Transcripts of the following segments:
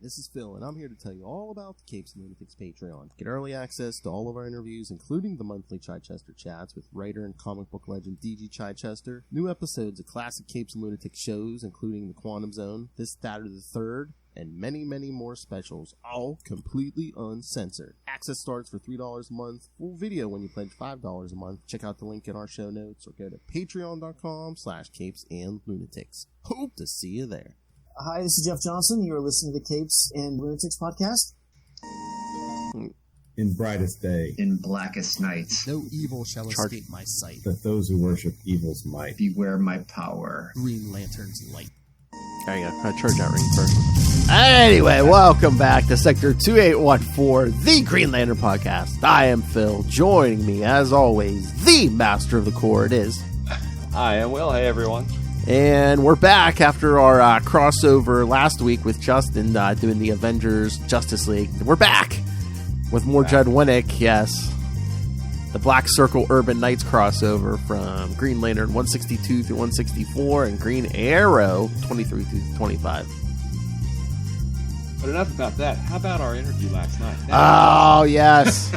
this is Phil, and I'm here to tell you all about the Capes and Lunatics Patreon. Get early access to all of our interviews, including the monthly Chichester chats with writer and comic book legend D.G. Chichester, new episodes of classic Capes and Lunatics shows, including The Quantum Zone, This, That, or the Third, and many, many more specials, all completely uncensored. Access starts for $3 a month, full video when you pledge $5 a month. Check out the link in our show notes or go to patreon.com/CapesandLunatics. Hope to see you there. Hi, this is Jeff Johnson. You're listening to the Capes and Lunatics podcast. In brightest day, in blackest night, no evil shall escape my sight. That those who worship evil's might beware my power. GreenLantern's light. There you go. Charge that ring first. Anyway, welcome back to Sector 2814, the Green Lantern podcast. I am Phil. Joining me, as always, the Master of the Core. It is. I am Will. Hey, everyone. And we're back after our crossover last week with Justin doing the Avengers Justice League. We're back with more Judd Winick, yes. The Black Circle Urban Knights crossover from Green Lantern 162 through 164 and Green Arrow 23 through 25. But enough about that. How about our interview last night? Oh, yes.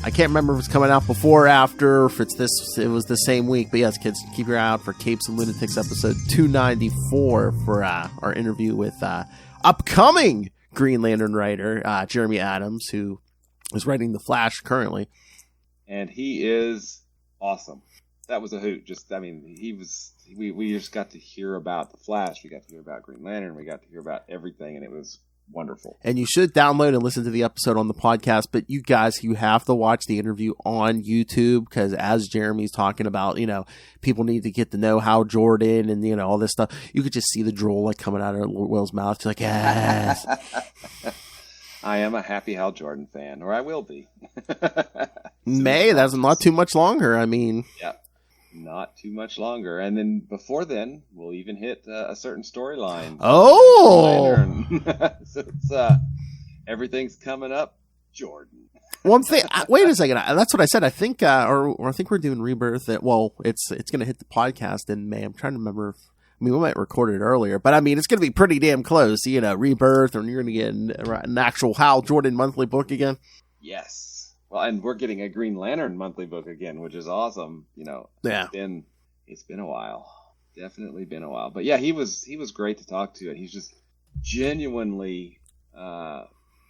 I can't remember if it's coming out before or after, if it was the same week. But yes, kids, keep your eye out for Capes and Lunatics episode 294 for our interview with upcoming Green Lantern writer Jeremy Adams, who is writing The Flash currently. And he is awesome. That was a hoot. We just got to hear about The Flash. We got to hear about Green Lantern. We got to hear about everything, and it was wonderful. And you should download and listen to the episode on the podcast, but you guys, you have to watch the interview on YouTube, because as Jeremy's talking about, people need to get to know Hal Jordan and, all this stuff. You could just see the drool like coming out of Will's mouth. She's like, yes. I am a happy Hal Jordan fan, or I will be. That's not too much longer. Yeah, not too much longer. And then before then, we'll even hit a certain storyline. Oh! So it's, everything's coming up, Jordan. One thing, wait a second. That's what I said. I think, or I think we're doing Rebirth. It's going to hit the podcast in May. I'm trying to remember we might record it earlier, but it's going to be pretty damn close. Rebirth, and you're going to get an actual Hal Jordan monthly book again. Yes. Well, and we're getting a Green Lantern monthly book again, which is awesome. Yeah. It's been a while. Definitely been a while. But yeah, he was great to talk to, and he's just genuinely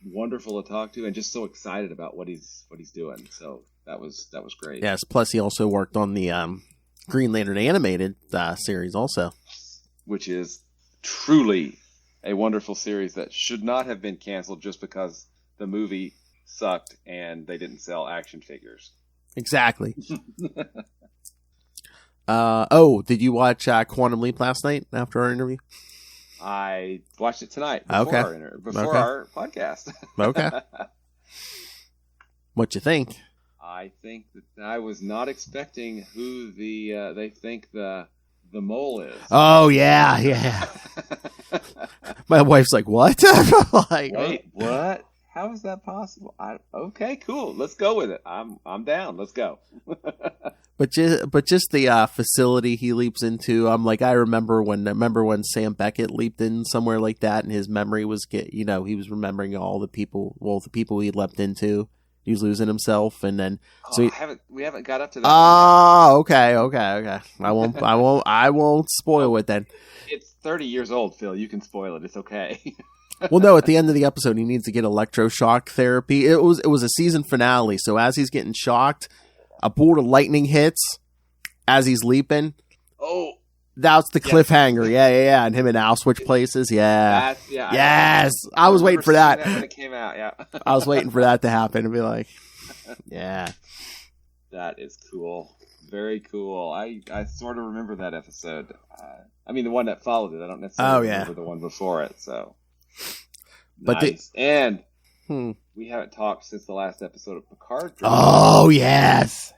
wonderful to talk to, and just so excited about what he's doing. So that was great. Yes. Plus, he also worked on the Green Lantern animated series, also, which is truly a wonderful series that should not have been canceled just because the movie sucked and they didn't sell action figures. Exactly. Did you watch Quantum Leap last night after our interview? I watched it tonight before our podcast. Okay. What you think? I think that I was not expecting who they think the mole is. Oh yeah. My wife's like, "What?" Like, wait, what? How is that possible? Okay, cool. Let's go with it. I'm down. Let's go. But just the facility he leaps into. I'm like, I remember when Sam Beckett leaped in somewhere like that, and his memory was he was remembering all the people he leapt into. He was losing himself, and then we haven't got up to that. Oh, okay. I won't spoil it then. It's 30 years old, Phil. You can spoil it. It's okay. Well, no. At the end of the episode, he needs to get electroshock therapy. It was a season finale, so as he's getting shocked, a bolt of lightning hits as he's leaping. Oh, that's the cliffhanger. Yeah. And him and Al switch places. Yeah. Yes, I was waiting for that when it came out. Yeah, I was waiting for that to happen and be like, yeah, that is cool. Very cool. I sort of remember that episode. The one that followed it. I don't necessarily remember the one before it. So, but nice. We haven't talked since the last episode of Picard. Oh yes.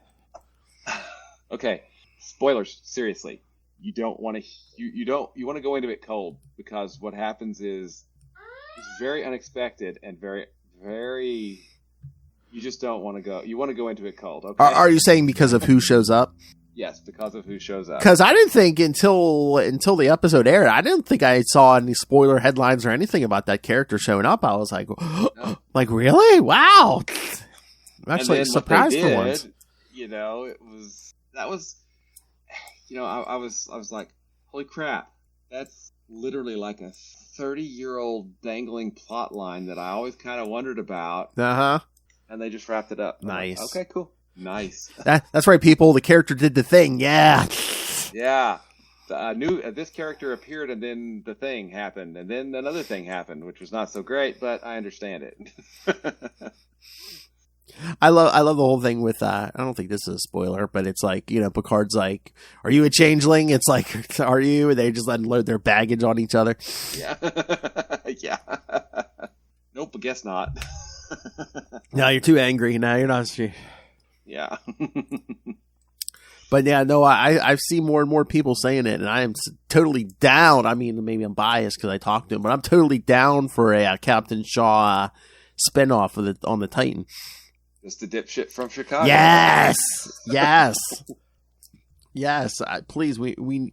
Okay, spoilers. Seriously, you don't want to. You want to go into it cold, because what happens is it's very unexpected and very, very. You just don't want to go. You want to go into it cold. Okay. Are you saying because of who shows up? Yes, because of who shows up. Because I didn't think until the episode aired, I didn't think I saw any spoiler headlines or anything about that character showing up. I was like, No. like really? Wow! I'm actually And then surprised what they for did, once. You know, that was, you know, I was like, holy crap, that's literally like a 30-year-old dangling plot line that I always kind of wondered about. Uh-huh. And they just wrapped it up. Nice. Like, okay, cool. Nice. That's right, people. The character did the thing. Yeah. Yeah. This character appeared, and then the thing happened, and then another thing happened, which was not so great, but I understand it. I love the whole thing with I don't think this is a spoiler, but it's like, you know, Picard's like, "Are you a changeling?" It's like, "Are you?" And they just unload their baggage on each other. Yeah. Yeah. Nope, I guess not. No, you're too angry. No, you're not. Yeah. But yeah, no, I've seen more and more people saying it, and I am totally down. I mean, maybe I'm biased because I talked to him, but I'm totally down for a Captain Shaw spinoff on the Titan. Just the dipshit from Chicago. Yes, yes, yes. Please, we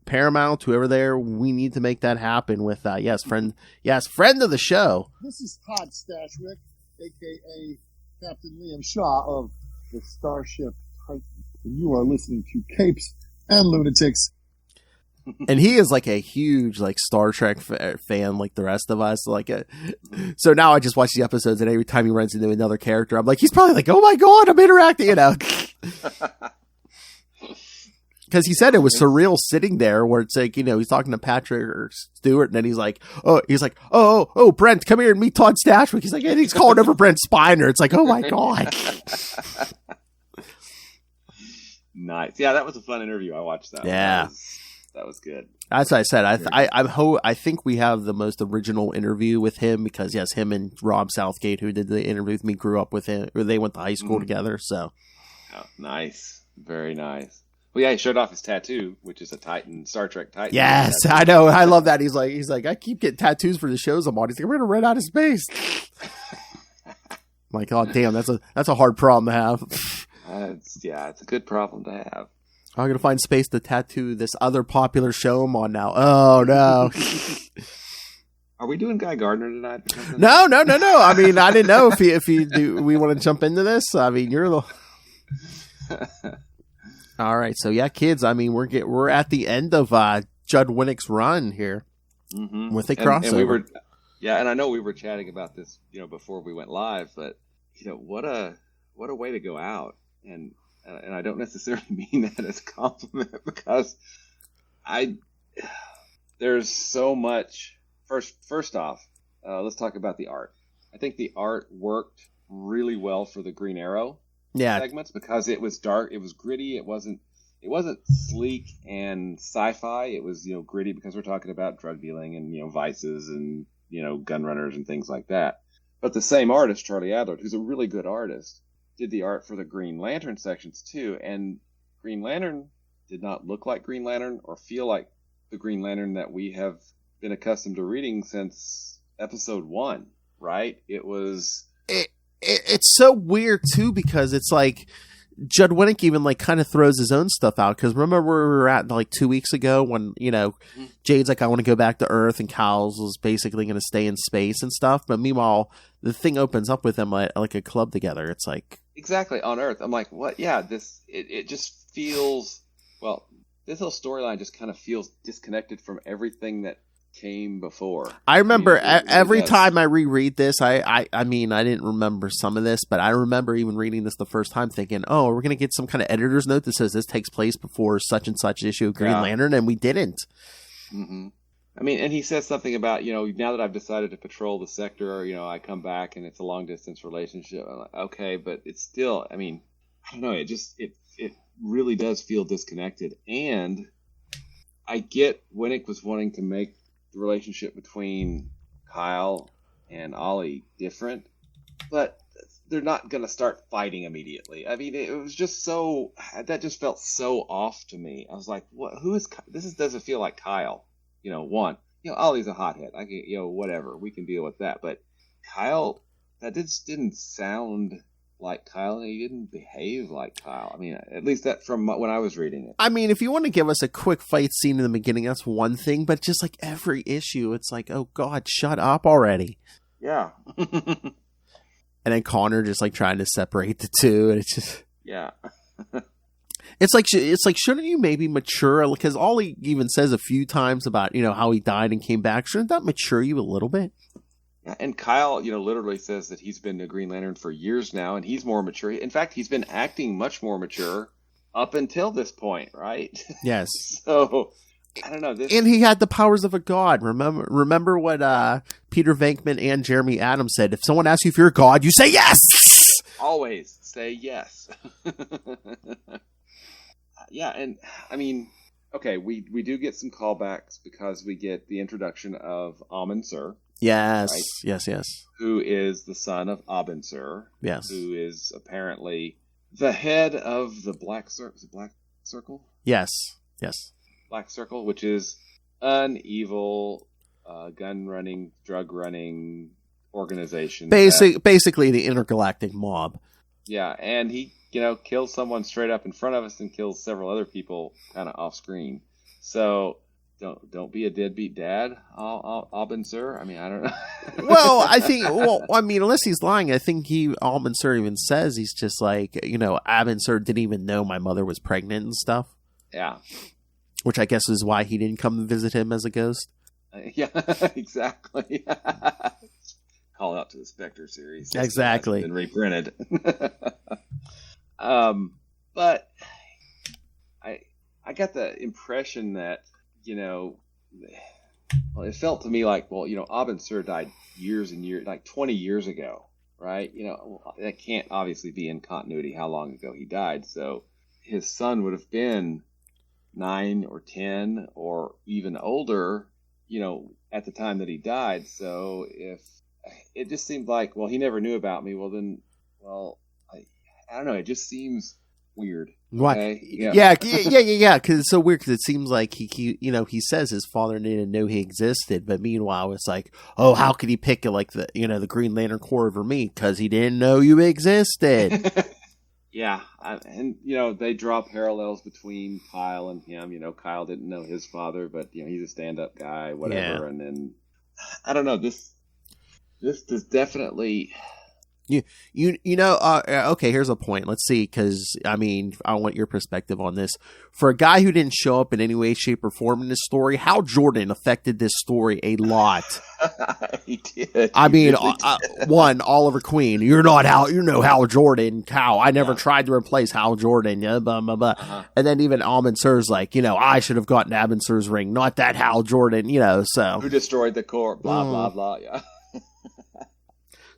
Paramount, whoever there, we need to make that happen with friend of the show. This is Todd Stashwick, a.k.a. Captain Liam Shaw of the Starship Titan, and you are listening to Capes and Lunatics. And he is like a huge like Star Trek fan, like the rest of us. So now I just watch the episodes, and every time he runs into another character, I'm like, he's probably like, "Oh my god, I'm interacting," you know. Because he said it was surreal sitting there, where it's like, you know, he's talking to Patrick or Stewart, and then he's like, oh, Brent, come here and meet Todd Stashwick. He's like, and he's calling over Brent Spiner. It's like, oh my god. Nice. Yeah, that was a fun interview. I watched that. Yeah. That was good. As I said, I think we have the most original interview with him because, yes, him and Rob Southgate, who did the interview with me, grew up with him, or they went to high school together. So, oh, nice, very nice. Well, yeah, he showed off his tattoo, which is a Titan, Star Trek Titan. Yes, tattoo. I know. I love that. He's like, I keep getting tattoos for the shows I'm on. He's like, we're gonna run out of space. My god, damn, that's a hard problem to have. It's a good problem to have. I'm gonna find space to tattoo this other popular show I'm on now. Oh no. Are we doing Guy Gardner tonight? Or something? No. I mean, I didn't know if you do. We want to jump into this. I mean, you're the. All right, so yeah, kids. I mean, we're at the end of Judd Winick's run here with a crossover. And we were, and I know we were chatting about this, you know, before we went live, but you know, what a way to go out, and I don't necessarily mean that as a compliment because there's so much. First off, let's talk about the art. I think the art worked really well for the Green Arrow segments because it was dark, it was gritty, it wasn't sleek and sci-fi. It was, you know, gritty because we're talking about drug dealing and, you know, vices and, you know, gun runners and things like that. But the same artist, Charlie Adler, who's a really good artist, did the art for the Green Lantern sections too. And Green Lantern did not look like Green Lantern or feel like the Green Lantern that we have been accustomed to reading since episode 1, right? It was... It's so weird too because it's like Judd Winick even like kind of throws his own stuff out because remember where we were at like 2 weeks ago when, you know, Jade's like, I want to go back to Earth, and Kyle's was basically going to stay in space and stuff, but meanwhile the thing opens up with them like a club together. It's like exactly on Earth. I'm like, what? Yeah, it just feels, well, this whole storyline just kind of feels disconnected from everything that came before. I remember every time I reread this, I mean, I didn't remember some of this, but I remember even reading this the first time thinking, oh, we're going to get some kind of editor's note that says this takes place before such and such issue of Green Lantern, and we didn't. Mm-hmm. I mean, and he says something about, you know, now that I've decided to patrol the sector, you know, I come back and it's a long distance relationship. I'm like, okay, but it's still, I mean, I don't know, it really does feel disconnected. And I get Winick was wanting to make the relationship between Kyle and Ollie different, but they're not going to start fighting immediately. I mean, it was just that just felt so off to me. I was like, what? Who is this? Doesn't feel like Kyle. You know, Ollie's a hothead. I can, whatever, we can deal with that. But Kyle, that just didn't sound like Kyle, and he didn't behave like Kyle. I mean, at least that from when I was reading it. I mean, if you want to give us a quick fight scene in the beginning, that's one thing. But just like every issue, it's like, oh God, shut up already. Yeah. And then Connor just like trying to separate the two, and it's just Yeah. it's like shouldn't you maybe mature? Because all he even says a few times about how he died and came back, shouldn't that mature you a little bit? Yeah, and Kyle, literally says that he's been a Green Lantern for years now, and he's more mature. In fact, he's been acting much more mature up until this point, right? Yes. So I don't know. And he had the powers of a god. Remember what Peter Venkman and Jeremy Adams said? If someone asks you if you're a god, you say yes. Always say yes. Yeah, and I mean, okay, we do get some callbacks because we get the introduction of Amon Sur. Yes, right? yes. Who is the son of Abin Sur. Yes. Who is apparently the head of the Black Circle? Yes. Black Circle, which is an evil gun-running, drug-running organization. Basically the intergalactic mob. Yeah, and he, kills someone straight up in front of us and kills several other people kind of off screen. So don't be a deadbeat dad, Abin Sur. I mean, I don't know. Well, I mean, unless he's lying, I think Abin Sur even says he's just like, Abin Sur didn't even know my mother was pregnant and stuff. Yeah. Which I guess is why he didn't come and visit him as a ghost. Yeah, exactly. Call out to the Spectre series. This exactly. Been reprinted. But I got the impression that, it felt to me like, Abin Sur died years and years, like 20 years ago, right? That can't obviously be in continuity how long ago he died. So his son would have been 9 or 10 or even older, at the time that he died. So if it just seemed like, he never knew about me. I don't know. It just seems weird. What? Okay? Yeah. Because it's so weird. Because it seems like he says his father didn't know he existed, but meanwhile it's like, oh, how could he pick the Green Lantern Corps over me? Because he didn't know you existed. Yeah, and they draw parallels between Kyle and him. Kyle didn't know his father, but he's a stand-up guy, whatever. Yeah. And then I don't know. This is definitely. Okay, here's a point. Let's see, because, I mean, I want your perspective on this. For a guy who didn't show up in any way, shape, or form in this story, Hal Jordan affected this story a lot. He did. I mean, one, Oliver Queen. You're not Hal, Hal Jordan. How? I never tried to replace Hal Jordan. Yeah, blah, blah, blah. Uh-huh. And then even Abin Sur's like, I should have gotten Abin Sur's ring, not that Hal Jordan, so. Who destroyed the Corps, blah, blah, blah, yeah.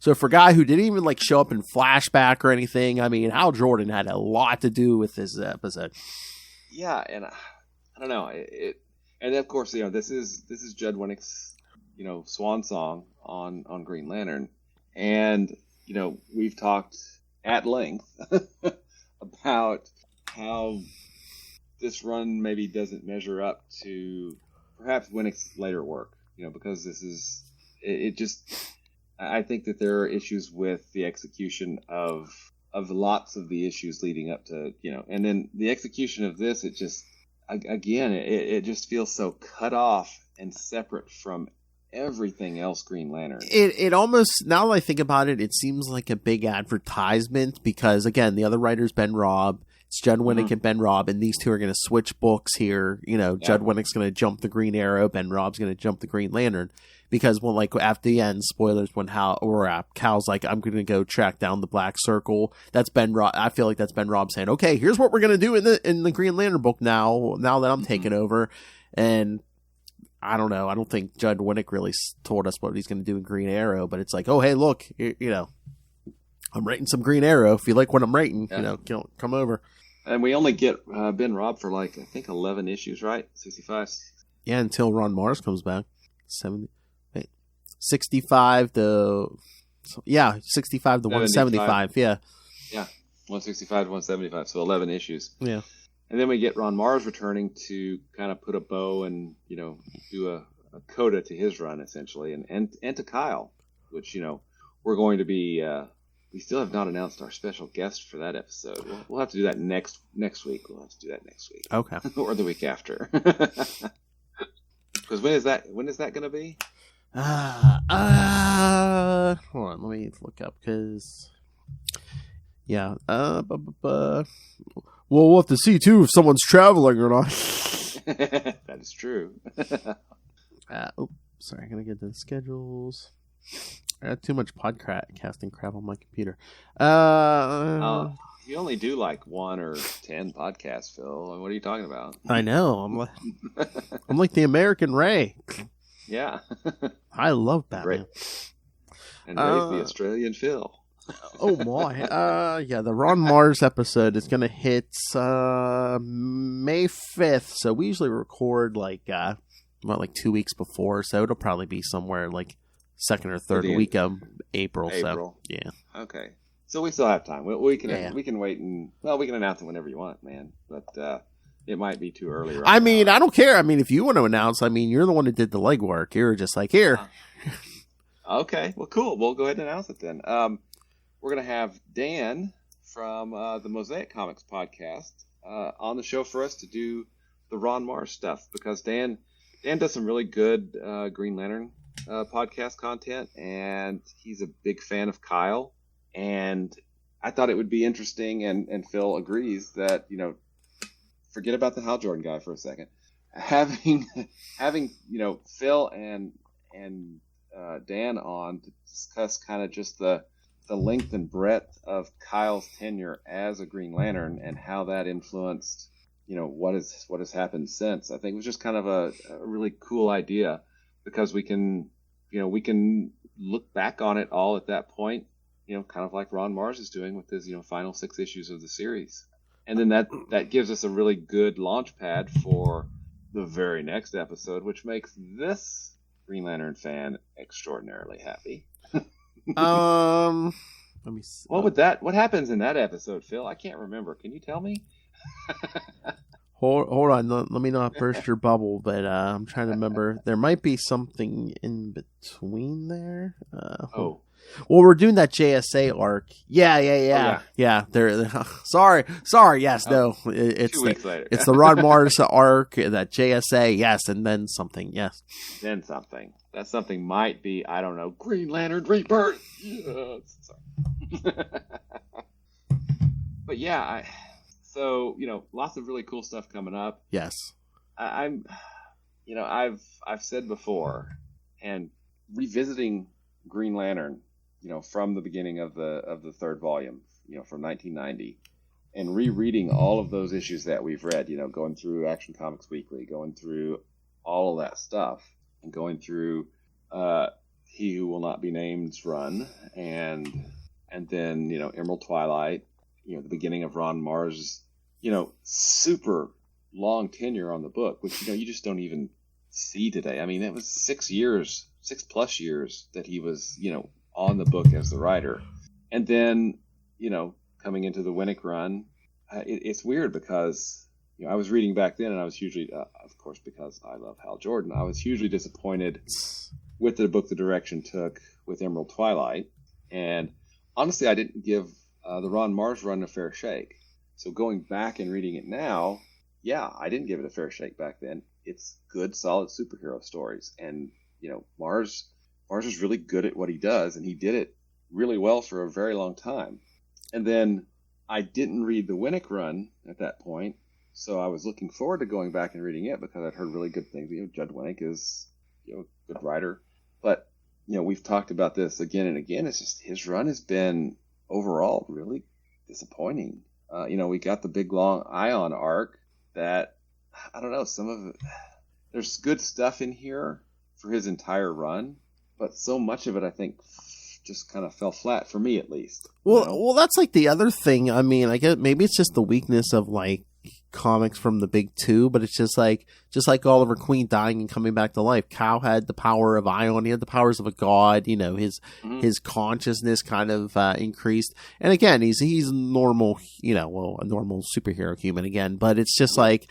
So for a guy who didn't even show up in flashback or anything, I mean, Hal Jordan had a lot to do with this episode. Yeah, and I don't know. And of course, this is Judd Winick's, swan song on Green Lantern, and we've talked at length about how this run maybe doesn't measure up to perhaps Winick's later work, because this is it just. I think that there are issues with the execution of lots of the issues leading up to, and then the execution of this, it just, again, it just feels so cut off and separate from everything else Green Lantern. It almost, now that I think about it, it seems like a big advertisement because, again, the other writer's Ben Robb. It's Judd Winick and Ben Robb, and these two are going to switch books here. Judd Winnick's going to jump the Green Arrow, Ben Robb's going to jump the Green Lantern. Because when, after the end, spoilers, when Cal's like, I'm going to go track down the Black Circle. That's Ben Robb. I feel like that's Ben Robb saying, okay, here's what we're going to do in the Green Lantern book now that I'm taking over. And I don't know. I don't think Judd Winick really told us what he's going to do in Green Arrow. But it's like, oh, hey, look, I'm writing some Green Arrow. If you like what I'm writing, come over. And we only get Ben Robb for I think 11 issues, right? 65. Yeah, until Ron Mars comes back. 65 to 175. Yeah. Yeah. 165 to 175. So 11 issues. Yeah. And then we get Ron Mars returning to kind of put a bow and, do a coda to his run essentially. And to Kyle, which, we're going to be we still have not announced our special guest for that episode. We'll have to do that next week. We'll have to do that next week. Okay. Or the week after. Because when is that going to be? Hold on, let me look up, because yeah, well, we'll have to see too if someone's traveling or not. That is true. Sorry, I gotta get the schedules. I got too much podcasting crap on my computer. You only do like 1 or 10 podcasts, Phil. What are you talking about? I know. I'm like the American Ray. Yeah. I love Batman. And Ray's the Australian Phil. Oh my. Yeah, the Ron Mars episode is going to hit May 5th. So we usually record like 2 weeks before. So it'll probably be somewhere like second or third week of April. So yeah. Okay. So we still have time. We can wait and we can announce it whenever you want, man. But it might be too early. I mean, I don't care. I mean, if you want to announce, I mean, you're the one who did the legwork. You're just like, here. Okay. Well, cool. We'll go ahead and announce it then. We're going to have Dan from the Mosaic Comics podcast on the show for us to do the Ron Mars stuff, because Dan does some really good Green Lantern podcast content, and he's a big fan of Kyle. And I thought it would be interesting, and Phil agrees that, forget about the Hal Jordan guy for a second. Having Phil and Dan on to discuss kind of just the length and breadth of Kyle's tenure as a Green Lantern and how that influenced, what has happened since. I think it was just kind of a really cool idea, because we can look back on it all at that point, kind of like Ron Mars is doing with his, final 6 issues of the series. And then that gives us a really good launch pad for the very next episode, which makes this Green Lantern fan extraordinarily happy. Let me see. What happens in that episode, Phil? I can't remember. Can you tell me? Hold on. Let me not burst your bubble, but I'm trying to remember. There might be something in between there. Well, we're doing that JSA arc. Yeah. They're sorry. Yes, no. It's 2 weeks later. It's the Ron Mars arc, that JSA. Yes, and then something. Yes. Then something. That something might be, I don't know, Green Lantern Rebirth. Yes. Sorry. But yeah, so lots of really cool stuff coming up. Yes. I've said before, and revisiting Green Lantern, from the beginning of the third volume, from 1990, and rereading all of those issues that we've read, going through Action Comics Weekly, going through all of that stuff, and going through He Who Will Not Be Named's run, and then Emerald Twilight, the beginning of Ron Mars', super long tenure on the book, which you just don't even see today. I mean, it was 6+ years that he was on the book as the writer. And then coming into the Winick run, it's weird because I was reading back then, and I was hugely of course, because I love Hal Jordan, I was hugely disappointed with the book the direction took with Emerald Twilight. And honestly, I didn't give the Ron Mars run a fair shake. So going back and reading it now, I didn't give it a fair shake back then. It's good, solid superhero stories. And, Mars is really good at what he does, and he did it really well for a very long time. And then I didn't read the Winick run at that point, so I was looking forward to going back and reading it because I'd heard really good things. Judd Winick is, a good writer. But, we've talked about this again and again. It's just his run has been overall really disappointing. We got the big long Ion arc that, I don't know, some of it, there's good stuff in here for his entire run, but so much of it, I think, just kind of fell flat for me, at least. Well, that's like the other thing. I mean, I guess maybe it's just the weakness of like comics from the big two, but it's just like Oliver Queen dying and coming back to life. Kyle had the power of Ion. He had the powers of a god. His consciousness kind of increased. And again, he's normal. A normal superhero human again. But it's just like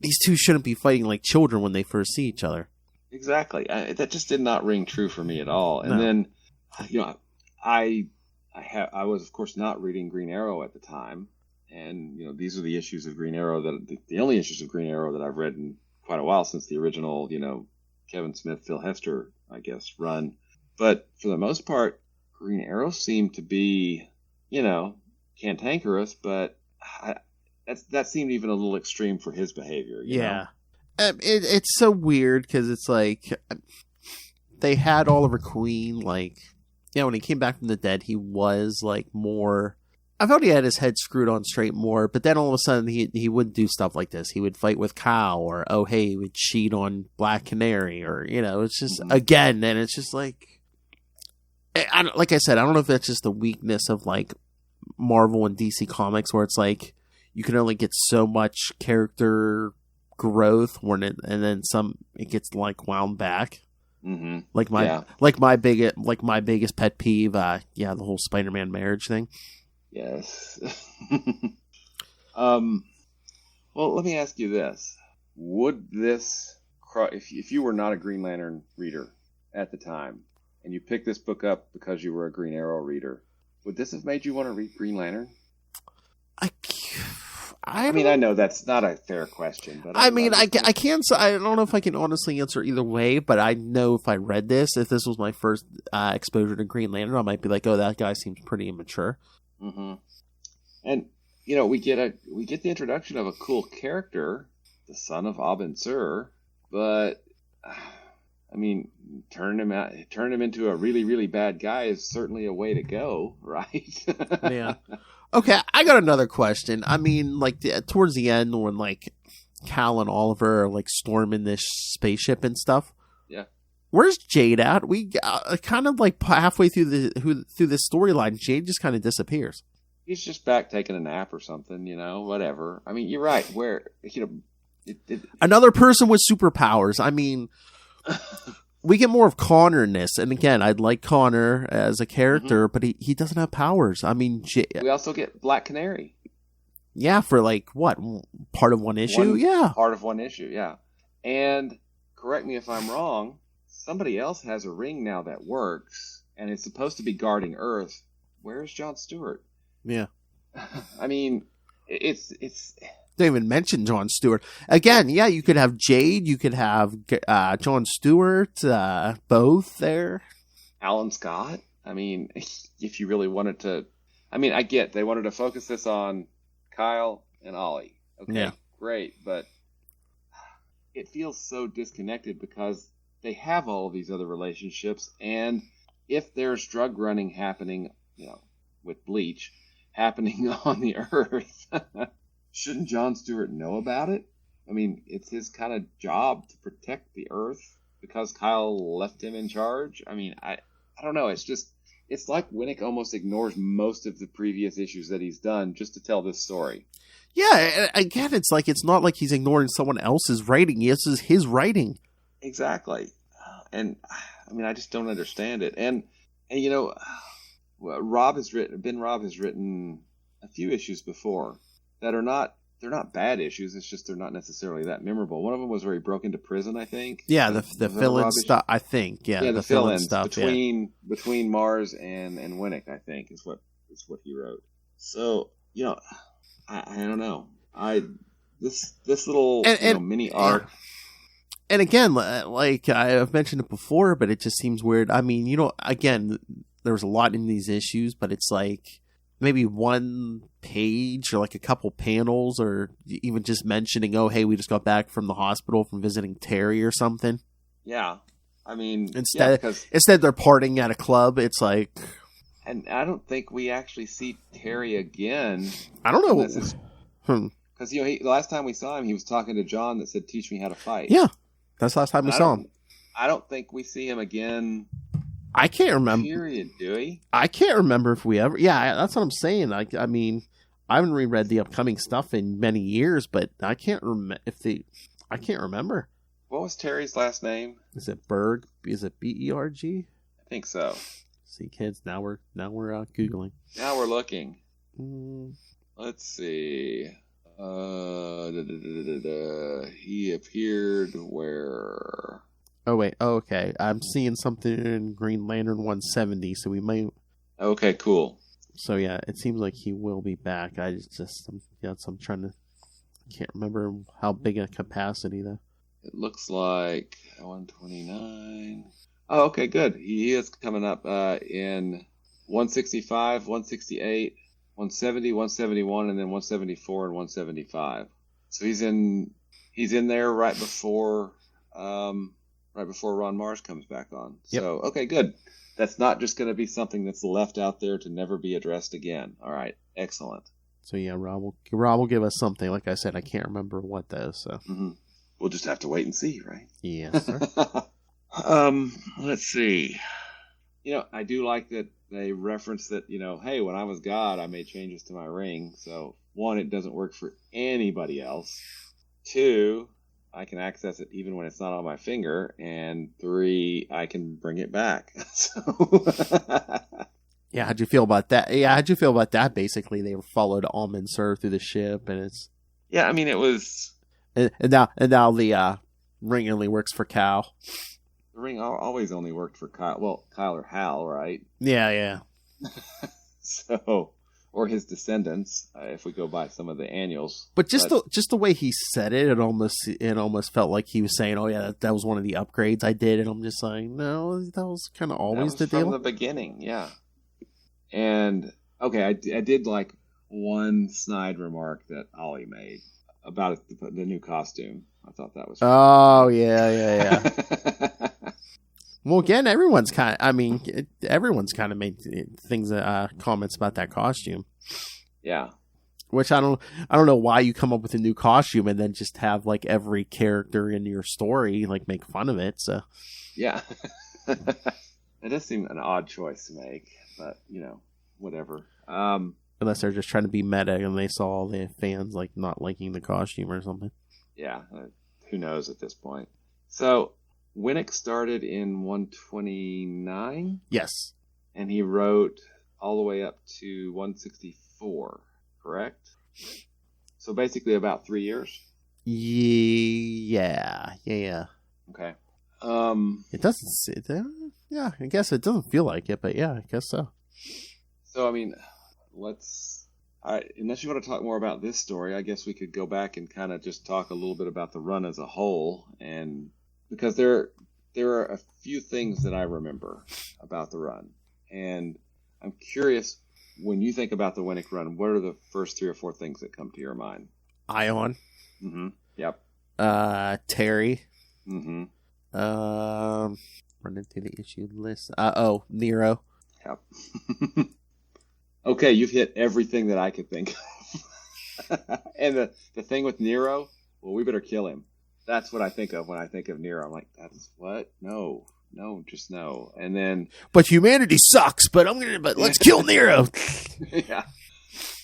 these two shouldn't be fighting like children when they first see each other. Exactly. That just did not ring true for me at all. And then, I I was of course not reading Green Arrow at the time, and these are the issues of Green Arrow the only issues of Green Arrow that I've read in quite a while since the original Kevin Smith, Phil Hester, I guess, run. But for the most part, Green Arrow seemed to be cantankerous, but that seemed even a little extreme for his behavior. You know? It's so weird because it's like they had Oliver Queen, like, when he came back from the dead, he was like more. I felt he had his head screwed on straight more, but then all of a sudden he would do stuff like this. He would fight with Kyle, or he would cheat on Black Canary, or it's just again, and it's just like, like I said, I don't know if that's just the weakness of like Marvel and DC Comics, where it's like you can only get so much character growth and then it gets like wound back. Mm-hmm. Like my biggest pet peeve, the whole Spider-Man marriage thing. Yes. Well, let me ask you this: would this, if you were not a Green Lantern reader at the time, and you picked this book up because you were a Green Arrow reader, would this have made you want to read Green Lantern? I mean, I know that's not a fair question, but I can't. I don't know if I can honestly answer either way, but I know if I read this, if this was my first exposure to Green Lantern, I might be like, "Oh, that guy seems pretty immature." Mm-hmm. And we get the introduction of a cool character, the son of Abin Sur, but I mean, turn him into a really, really bad guy is certainly a way to go, right? Yeah. Okay, I got another question. I mean, like towards the end, when like Cal and Oliver are like storming this spaceship and stuff. Yeah. Where's Jade at? We kind of like halfway through this storyline, Jade just kind of disappears. He's just back taking a nap or something, whatever. I mean, you're right. Where another person with superpowers. I mean, we get more of Connor in this, and again, I'd like Connor as a character, but he doesn't have powers. I mean, we also get Black Canary. Yeah, for like what, part of one issue? Part of one issue. Yeah, and correct me if I'm wrong. Somebody else has a ring now that works, and it's supposed to be guarding Earth. Where's John Stewart? Yeah, I mean, it's. They even mentioned John Stewart again. Yeah, you could have Jade, you could have John Stewart, both there. Alan Scott. I mean, if you really wanted to, I mean, I get they wanted to focus this on Kyle and Ollie. Okay, yeah. Great, but it feels so disconnected because they have all of these other relationships, and if there's drug running happening, with bleach happening on the Earth. Shouldn't John Stewart know about it? I mean, it's his kind of job to protect the Earth because Kyle left him in charge. I mean, I don't know. It's like Winick almost ignores most of the previous issues that he's done just to tell this story. Yeah, again, it's not like he's ignoring someone else's writing. This is his writing. Exactly. And I mean, I just don't understand it. And Rob has written a few issues before that they're not bad issues. It's just they're not necessarily that memorable. One of them was where he broke into prison, I think. Yeah, the fill-in stuff. I think. Yeah, the fill-in stuff between Mars and Winick, I think, is what he wrote. So I don't know. This little mini arc. And again, like I've mentioned it before, but it just seems weird. I mean, again, there's a lot in these issues, but it's like maybe one page or like a couple panels or even just mentioning, oh, hey, we just got back from the hospital from visiting Terry or something. Yeah. I mean, instead they're partying at a club. It's like, and I don't think we actually see Terry again. I don't know. Because the last time we saw him, he was talking to John that said, "Teach me how to fight." Yeah, that's the last time we saw him. I don't think we see him again. I can't remember. Period, do we? I can't remember if we ever. Yeah, that's what I'm saying. I mean, I haven't reread the upcoming stuff in many years, but I can't I can't remember. What was Terry's last name? Is it Berg? Is it Berg? I think so. See, kids, now we're googling. Now we're looking. Let's see. He appeared where? Oh, wait. Oh, okay. I'm seeing something in Green Lantern 170, so we might... Okay, cool. So yeah, it seems like he will be back. I'm trying to, can't remember how big a capacity though. It looks like 129. Oh, okay, good. He is coming up in 165, 168, 170, 171, and then 174 and 175. So he's in there right before Ron Mars comes back on. Yep. So okay, good. That's not just going to be something that's left out there to never be addressed again. All right, excellent. So yeah, Rob will give us something. Like I said, I can't remember what though. So we'll just have to wait and see, right? Yes, sir. Let's see. I do like that they reference that, hey, when I was God, I made changes to my ring. So, 1, it doesn't work for anybody else. 2, I can access it even when it's not on my finger. And 3, I can bring it back. So, yeah, how'd you feel about that? Yeah, how'd you feel about that? Basically, they followed Almancer through the ship, and it's... Yeah, I mean, it was... And now the ring only works for Cal. The ring always only worked for Kyle. Well, Kyle or Hal, right? Yeah. So, or his descendants, if we go by some of the annuals. But just the way he said it, it almost felt like he was saying, "Oh yeah, that was one of the upgrades I did," and I'm just like, no, that was kind of always the deal from the beginning, yeah. And okay, I did like one snide remark that Ollie made about the new costume. I thought that was funny. Oh yeah. Well, again, everyone's kind of made things, comments about that costume. Yeah. Which I don't know why you come up with a new costume and then just have like every character in your story like make fun of it. So. Yeah. It does seem an odd choice to make, but whatever. Unless they're just trying to be meta and they saw all the fans like not liking the costume or something. Yeah. Who knows at this point? So. Winick started in 129. Yes. And he wrote all the way up to 164, correct? So basically about 3 years? Yeah. Okay. It doesn't... yeah, I guess it doesn't feel like it, but yeah, I guess so. So, I mean, unless you want to talk more about this story, I guess we could go back and kind of just talk a little bit about the run as a whole, and... Because there are a few things that I remember about the run. And I'm curious, when you think about the Winick run, what are the first 3 or 4 things that come to your mind? Ion. Mm-hmm. Yep. Terry. Mm-hmm. Running through the issue list. Nero. Yep. Okay, you've hit everything that I could think of. And the thing with Nero, well, we better kill him. That's what I think of when I think of Nero. I'm like, that's what? No, just no. And then, but humanity sucks. But let's kill Nero. Yeah.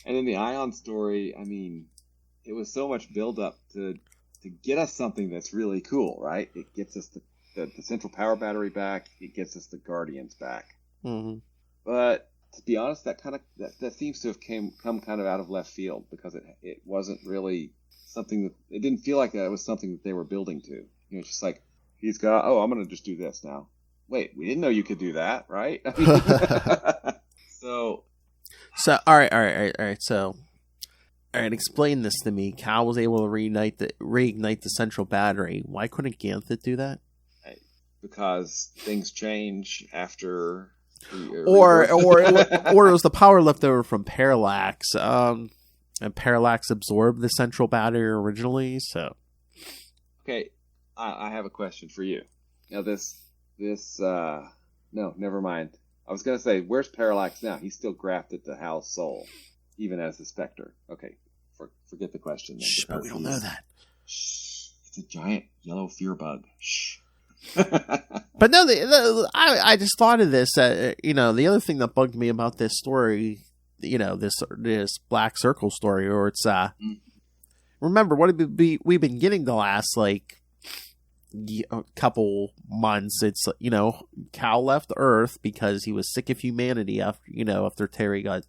And then the Ion story. I mean, it was so much build up to get us something that's really cool, right? It gets us the central power battery back. It gets us the Guardians back. Mm-hmm. But to be honest, that seems to have come kind of out of left field because it wasn't really. Something that it didn't feel like that was something that they were building to. It's just like I'm going to just do this now. Wait, we didn't know you could do that, right? So all right. So, explain this to me. Cal was able to reignite the central battery. Why couldn't Ganthet do that? Because things change after. Or it was the power left over from Parallax. And Parallax absorbed the central battery originally, so... Okay, I have a question for you. Now no, never mind. I was going to say, where's Parallax now? He's still grafted to Hal's soul, even as the Spectre. Okay, forget the question then. Shh, but we don't know that. Shh, it's a giant yellow fear bug. Shh. But no, I just thought of this. The other thing that bugged me about this story... this Black Circle story, or it's remember what we've been getting the last couple months. It's Cal left Earth because he was sick of humanity after Terry got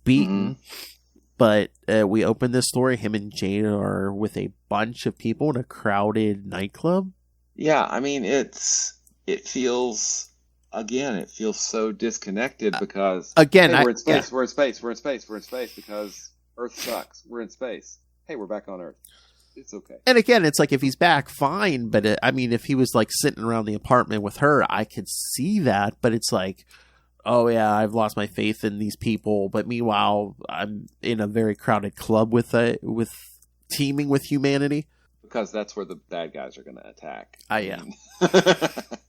beaten. Mm-hmm. But we opened this story. Him and Jane are with a bunch of people in a crowded nightclub. Yeah, I mean it feels again, it feels so disconnected because again, hey, we're in space, we're in space, we're in space, we're in space because Earth sucks. We're in space. Hey, we're back on Earth. It's okay. And again, it's like if he's back, fine. But I mean, if he was like sitting around the apartment with her, I could see that. But it's like, oh yeah, I've lost my faith in these people. But meanwhile, I'm in a very crowded club with teeming with humanity. Because that's where the bad guys are going to attack. Yeah.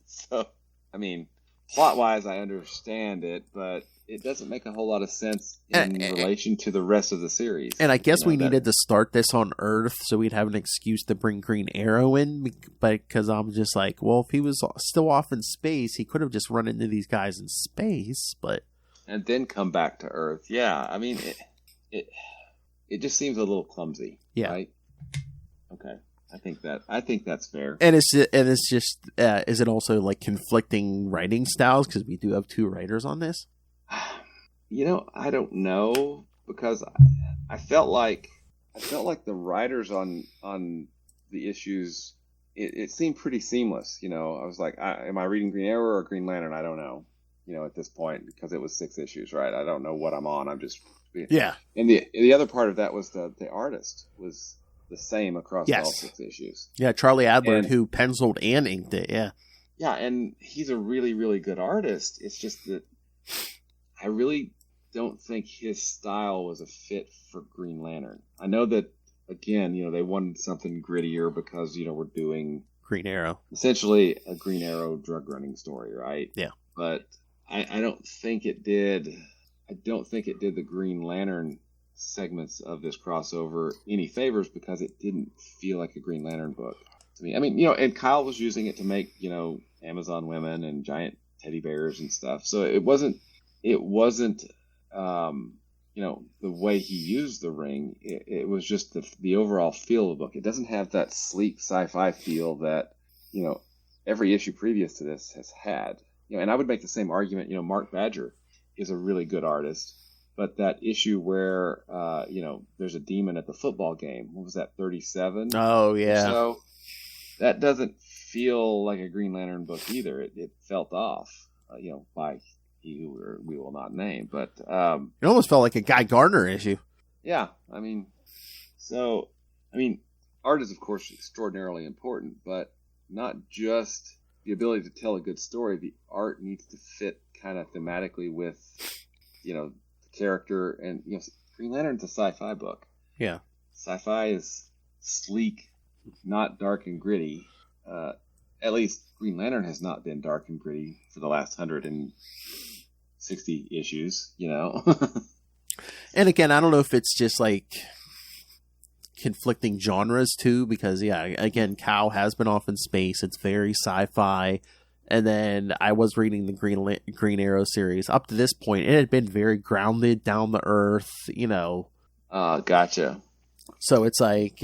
So, I mean, plot-wise, I understand it, but it doesn't make a whole lot of sense in relation to the rest of the series. And I guess we needed to start this on Earth so we'd have an excuse to bring Green Arrow in, because I'm just like, well, if he was still off in space, he could have just run into these guys in space, but... And then come back to Earth. Yeah, I mean, it just seems a little clumsy, right? Okay. I think that's fair. And it's just is it also like conflicting writing styles, because we do have two writers on this? I don't know, because I felt like the writers on the issues, it seemed pretty seamless. I was like, am I reading Green Arrow or Green Lantern? I don't know. At this point, because it was 6 issues, right? I don't know what I'm on. I'm just And the other part of that was the artist was the same across all 6 issues. Yeah, Charlie Adler, who penciled and inked it. Yeah. Yeah, and he's a really, really good artist. It's just that I really don't think his style was a fit for Green Lantern. I know that, again, they wanted something grittier because, we're doing Green Arrow. Essentially a Green Arrow drug running story, right? Yeah. But I don't think it did. I don't think it did the Green Lantern segments of this crossover any favors, because it didn't feel like a Green Lantern book to me. I mean, and Kyle was using it to make, Amazon women and giant teddy bears and stuff. So it wasn't the way he used the ring. It was just the overall feel of the book. It doesn't have that sleek sci-fi feel that, every issue previous to this has had. And I would make the same argument. Mark Badger is a really good artist, but that issue where, there's a demon at the football game, what was that, 37? Oh, yeah. So that doesn't feel like a Green Lantern book either. It felt off, by he who we will not name. But it almost felt like a Guy Gardner issue. Yeah, I mean, art is, of course, extraordinarily important, but not just the ability to tell a good story. The art needs to fit kind of thematically with, the character. And, Green Lantern's a sci-fi book. Yeah. Sci-fi is sleek, not dark and gritty. At least Green Lantern has not been dark and gritty for the last 160 issues, And again, I don't know if it's just like conflicting genres too, because again, Cal has been off in space. It's very sci-fi. And then I was reading the Green Arrow series. Up to this point, it had been very grounded, down to earth, Gotcha. So it's like,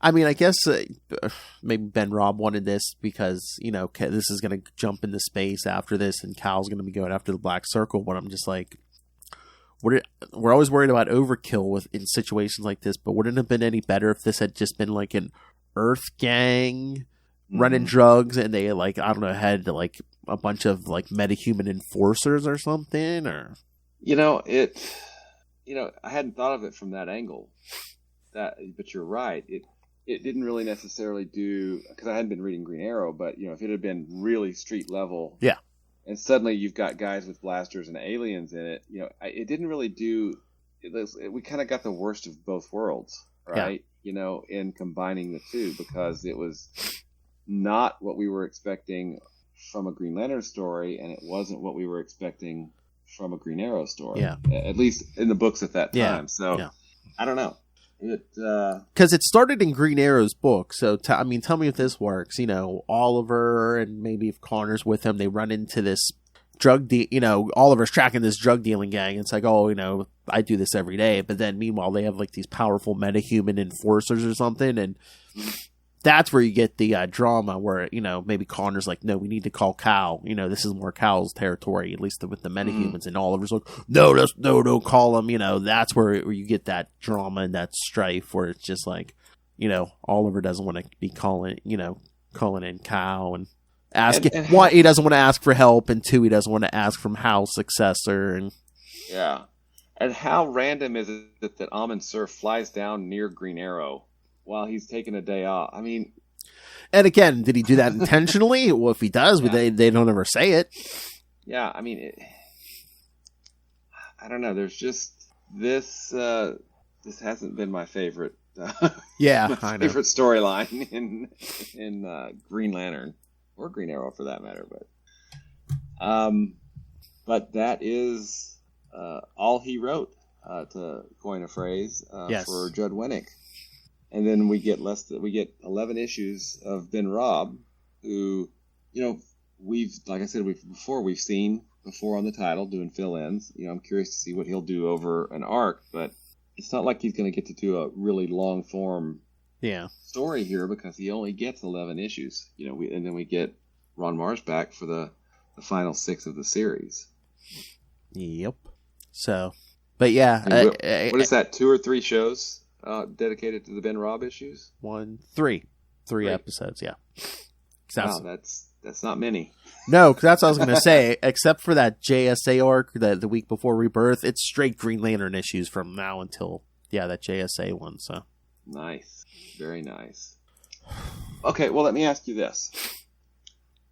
I mean, I guess maybe Ben Robb wanted this because, this is going to jump into space after this, and Cal's going to be going after the Black Circle. But I'm just like, we're always worried about overkill in situations like this, but wouldn't it have been any better if this had just been like an Earth gang running drugs, and they had like a bunch of like metahuman enforcers or something? Or I hadn't thought of it from that angle. But you're right. It didn't really necessarily do, because I hadn't been reading Green Arrow, but if it had been really street level, and suddenly you've got guys with blasters and aliens in it, it didn't really do. We kind of got the worst of both worlds, right? In combining the two, because it was not what we were expecting from a Green Lantern story, and it wasn't what we were expecting from a Green Arrow story. Yeah, at least in the books at that time. So I don't know. Because it started in Green Arrow's book, so tell me if this works. Oliver, and maybe if Connor's with him, they run into this drug Oliver's tracking this drug dealing gang. It's like, I do this every day, but then meanwhile they have like these powerful metahuman enforcers or something, and that's where you get the drama where maybe Connor's like, no, we need to call Cal. This is more Cal's territory, at least with the metahumans. And Oliver's like, no, don't call him. That's where you get that drama and that strife where it's just like, Oliver doesn't want to be calling in Cal, and One, he doesn't want to ask for help, and two, he doesn't want to ask from Hal's successor. And yeah, and how random is it that Amon Sur flies down near Green Arrow while he's taking a day off? I mean, and again, did he do that intentionally? Well, if he does, they don't ever say it. Yeah, I mean, I don't know. There's just this. This hasn't been my favorite. Yeah, my I know. favorite storyline in Green Lantern or Green Arrow for that matter. But that is all he wrote, to coin a phrase, for Judd Winick. And then we get 11 issues of Ben Robb, who, we've seen before on the title doing fill-ins. I'm curious to see what he'll do over an arc, but it's not like he's going to get to do a really long form story here because he only gets 11 issues. And then we get Ron Mars back for the final 6 of the series. Yep. So, but yeah, what is that? 2 or 3 shows dedicated to the Ben Robb issues? 3 episodes. Yeah. Wow, that's not many. No, because that's what I was going to say. Except for that JSA arc, the week before Rebirth, it's straight Green Lantern issues from now until that JSA one. So nice, very nice. Okay, well, let me ask you this: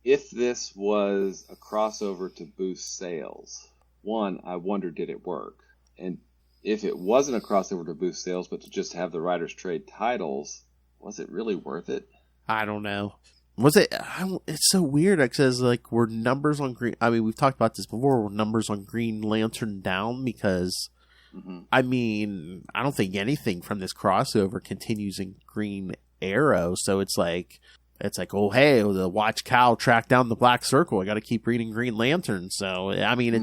if this was a crossover to boost sales, one, I wonder, did it work? And if it wasn't a crossover to boost sales, but to just have the writers trade titles, was it really worth it? I don't know. Was it? It's so weird because were numbers on Green. I mean, we've talked about this before. Were numbers on Green Lantern down because? I mean, I don't think anything from this crossover continues in Green Arrow. So it's like, oh hey, the watch Cal track down the Black Circle. I got to keep reading Green Lantern. So I mean,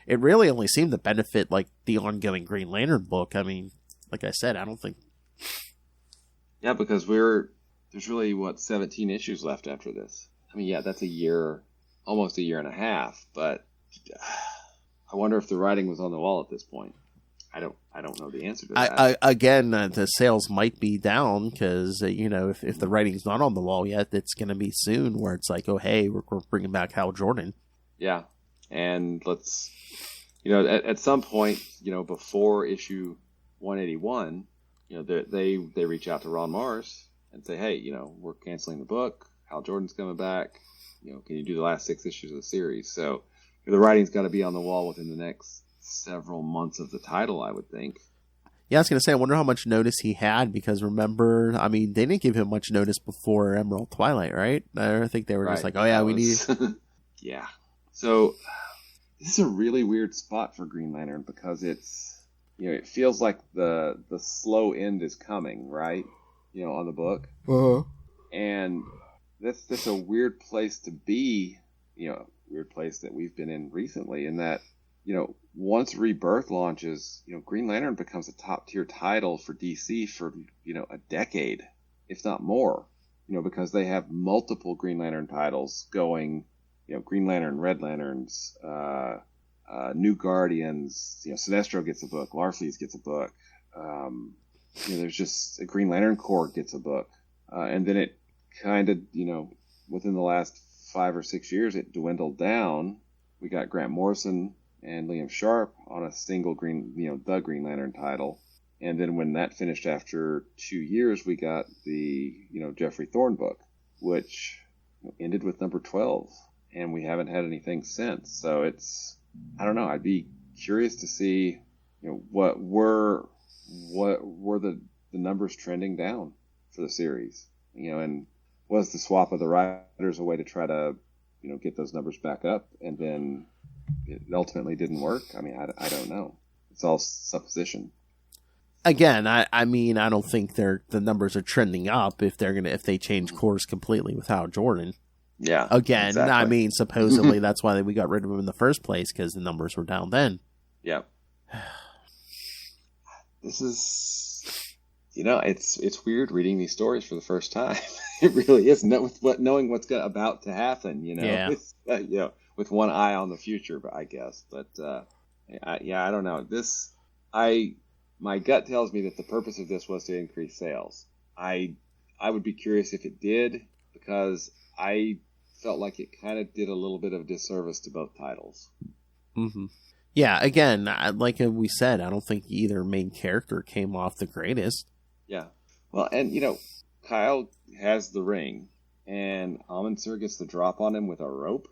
it really only seemed to benefit the ongoing Green Lantern book. I mean, like I said, I don't think. Yeah, because there's really, 17 issues left after this. I mean, yeah, that's a year, almost a year and a half, but I wonder if the writing was on the wall at this point. I don't know the answer to that. Again, the sales might be down because, if the writing's not on the wall yet, it's going to be soon where it's like, oh, hey, we're bringing back Hal Jordan. Yeah, and let's, at some point, before issue 181, they reach out to Ron Mars and say, hey, we're canceling the book. Hal Jordan's coming back. Can you do the last 6 issues of the series? So the writing's got to be on the wall within the next several months of the title, I would think. Yeah, I was going to say, I wonder how much notice he had because remember, I mean, they didn't give him much notice before Emerald Twilight, right? I think they were just like, oh yeah, we need. Yeah. So this is a really weird spot for Green Lantern because it's, it feels like the slow end is coming, right? On the book. Uh-huh. And that's a weird place to be, weird place that we've been in recently in that, once Rebirth launches, Green Lantern becomes a top tier title for DC for, a decade, if not more, because they have multiple Green Lantern titles going, Green Lantern, Red Lanterns, New Guardians, Sinestro gets a book, Larfleeze gets a book, there's just a Green Lantern Corps gets a book. And then it kind of, within the last 5 or 6 years, it dwindled down. We got Grant Morrison and Liam Sharp on a single the Green Lantern title. And then when that finished after 2 years, we got the, Jeffrey Thorne book, which ended with number 12. And we haven't had anything since. So it's, I don't know. I'd be curious to see, what were the numbers trending down for the series, and was the swap of the writers a way to try to, get those numbers back up, and then it ultimately didn't work? I mean, I don't know. It's all supposition. Again, I mean, I don't think the numbers are trending up if they change course completely without Jordan. Yeah. Again, exactly. I mean, supposedly that's why we got rid of him in the first place because the numbers were down then. Yeah. This is, it's weird reading these stories for the first time. It really is. Knowing what's about to happen, Yeah. It's, with one eye on the future, I guess. But I don't know. My gut tells me that the purpose of this was to increase sales. I would be curious if it did, because I felt like it kind of did a little bit of disservice to both titles. Mm-hmm. Yeah, again, like we said, I don't think either main character came off the greatest. Yeah. Well, and, Kyle has the ring, and Amundsen gets the drop on him with a rope.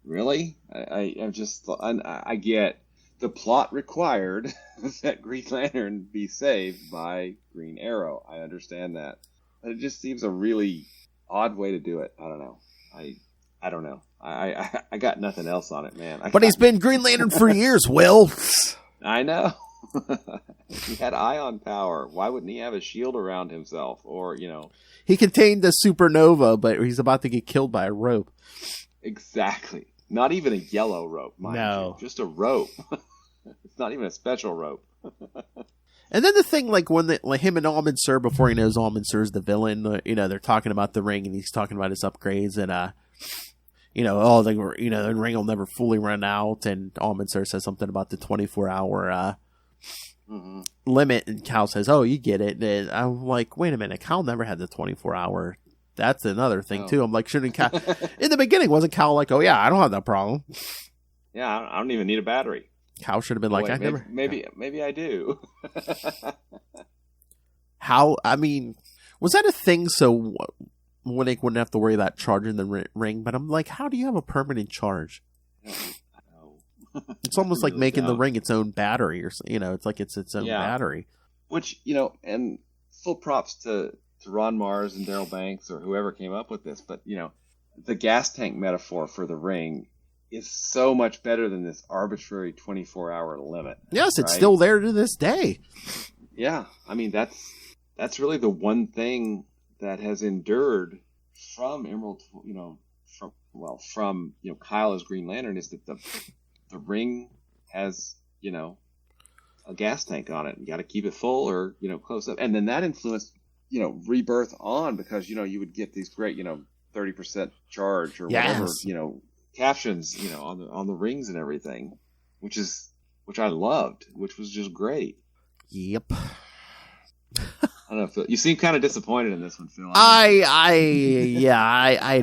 Really? I get the plot required that Green Lantern be saved by Green Arrow. I understand that. But it just seems a really odd way to do it. I don't know. I don't know. I got nothing else on it, man. But he's been Green Lantern for years, Will. I know. He had ion power. Why wouldn't he have a shield around himself? Or, He contained a supernova, but he's about to get killed by a rope. Exactly. Not even a yellow rope, mind No. you. Just a rope. It's not even a special rope. And then the thing, like him and Amundsen, before he knows Amundsen's the villain, they're talking about the ring, and he's talking about his upgrades, and the ring will never fully run out, and Amundsen says something about the 24-hour limit, and Cal says, "Oh, you get it." And I'm like, wait a minute, Cal never had the 24-hour. That's another thing too. I'm like, shouldn't Cal? In the beginning, wasn't Cal like, "Oh yeah, I don't have that problem." Yeah, I don't even need a battery. Cal should have been like, Maybe I do. How? I mean, was that a thing? So Winick wouldn't have to worry about charging the ring. But I'm like, how do you have a permanent charge? I know. It's almost like really making the don't. ring its own battery, or it's like it's its own battery. Which and full props to Ron Mars and Daryl Banks or whoever came up with this. But the gas tank metaphor for the ring is so much better than this arbitrary 24-hour limit. Yes, it's still there to this day. Yeah, I mean that's really the one thing that has endured from Emerald, from Kyle as Green Lantern, is that the ring has a gas tank on it. You got to keep it full or close up, and then that influenced Rebirth on, because you would get these great 30% charge or whatever captions on the rings and everything, which I loved, which was just great. Yep. I don't know, Phil. You seem kind of disappointed in this one, Phil. I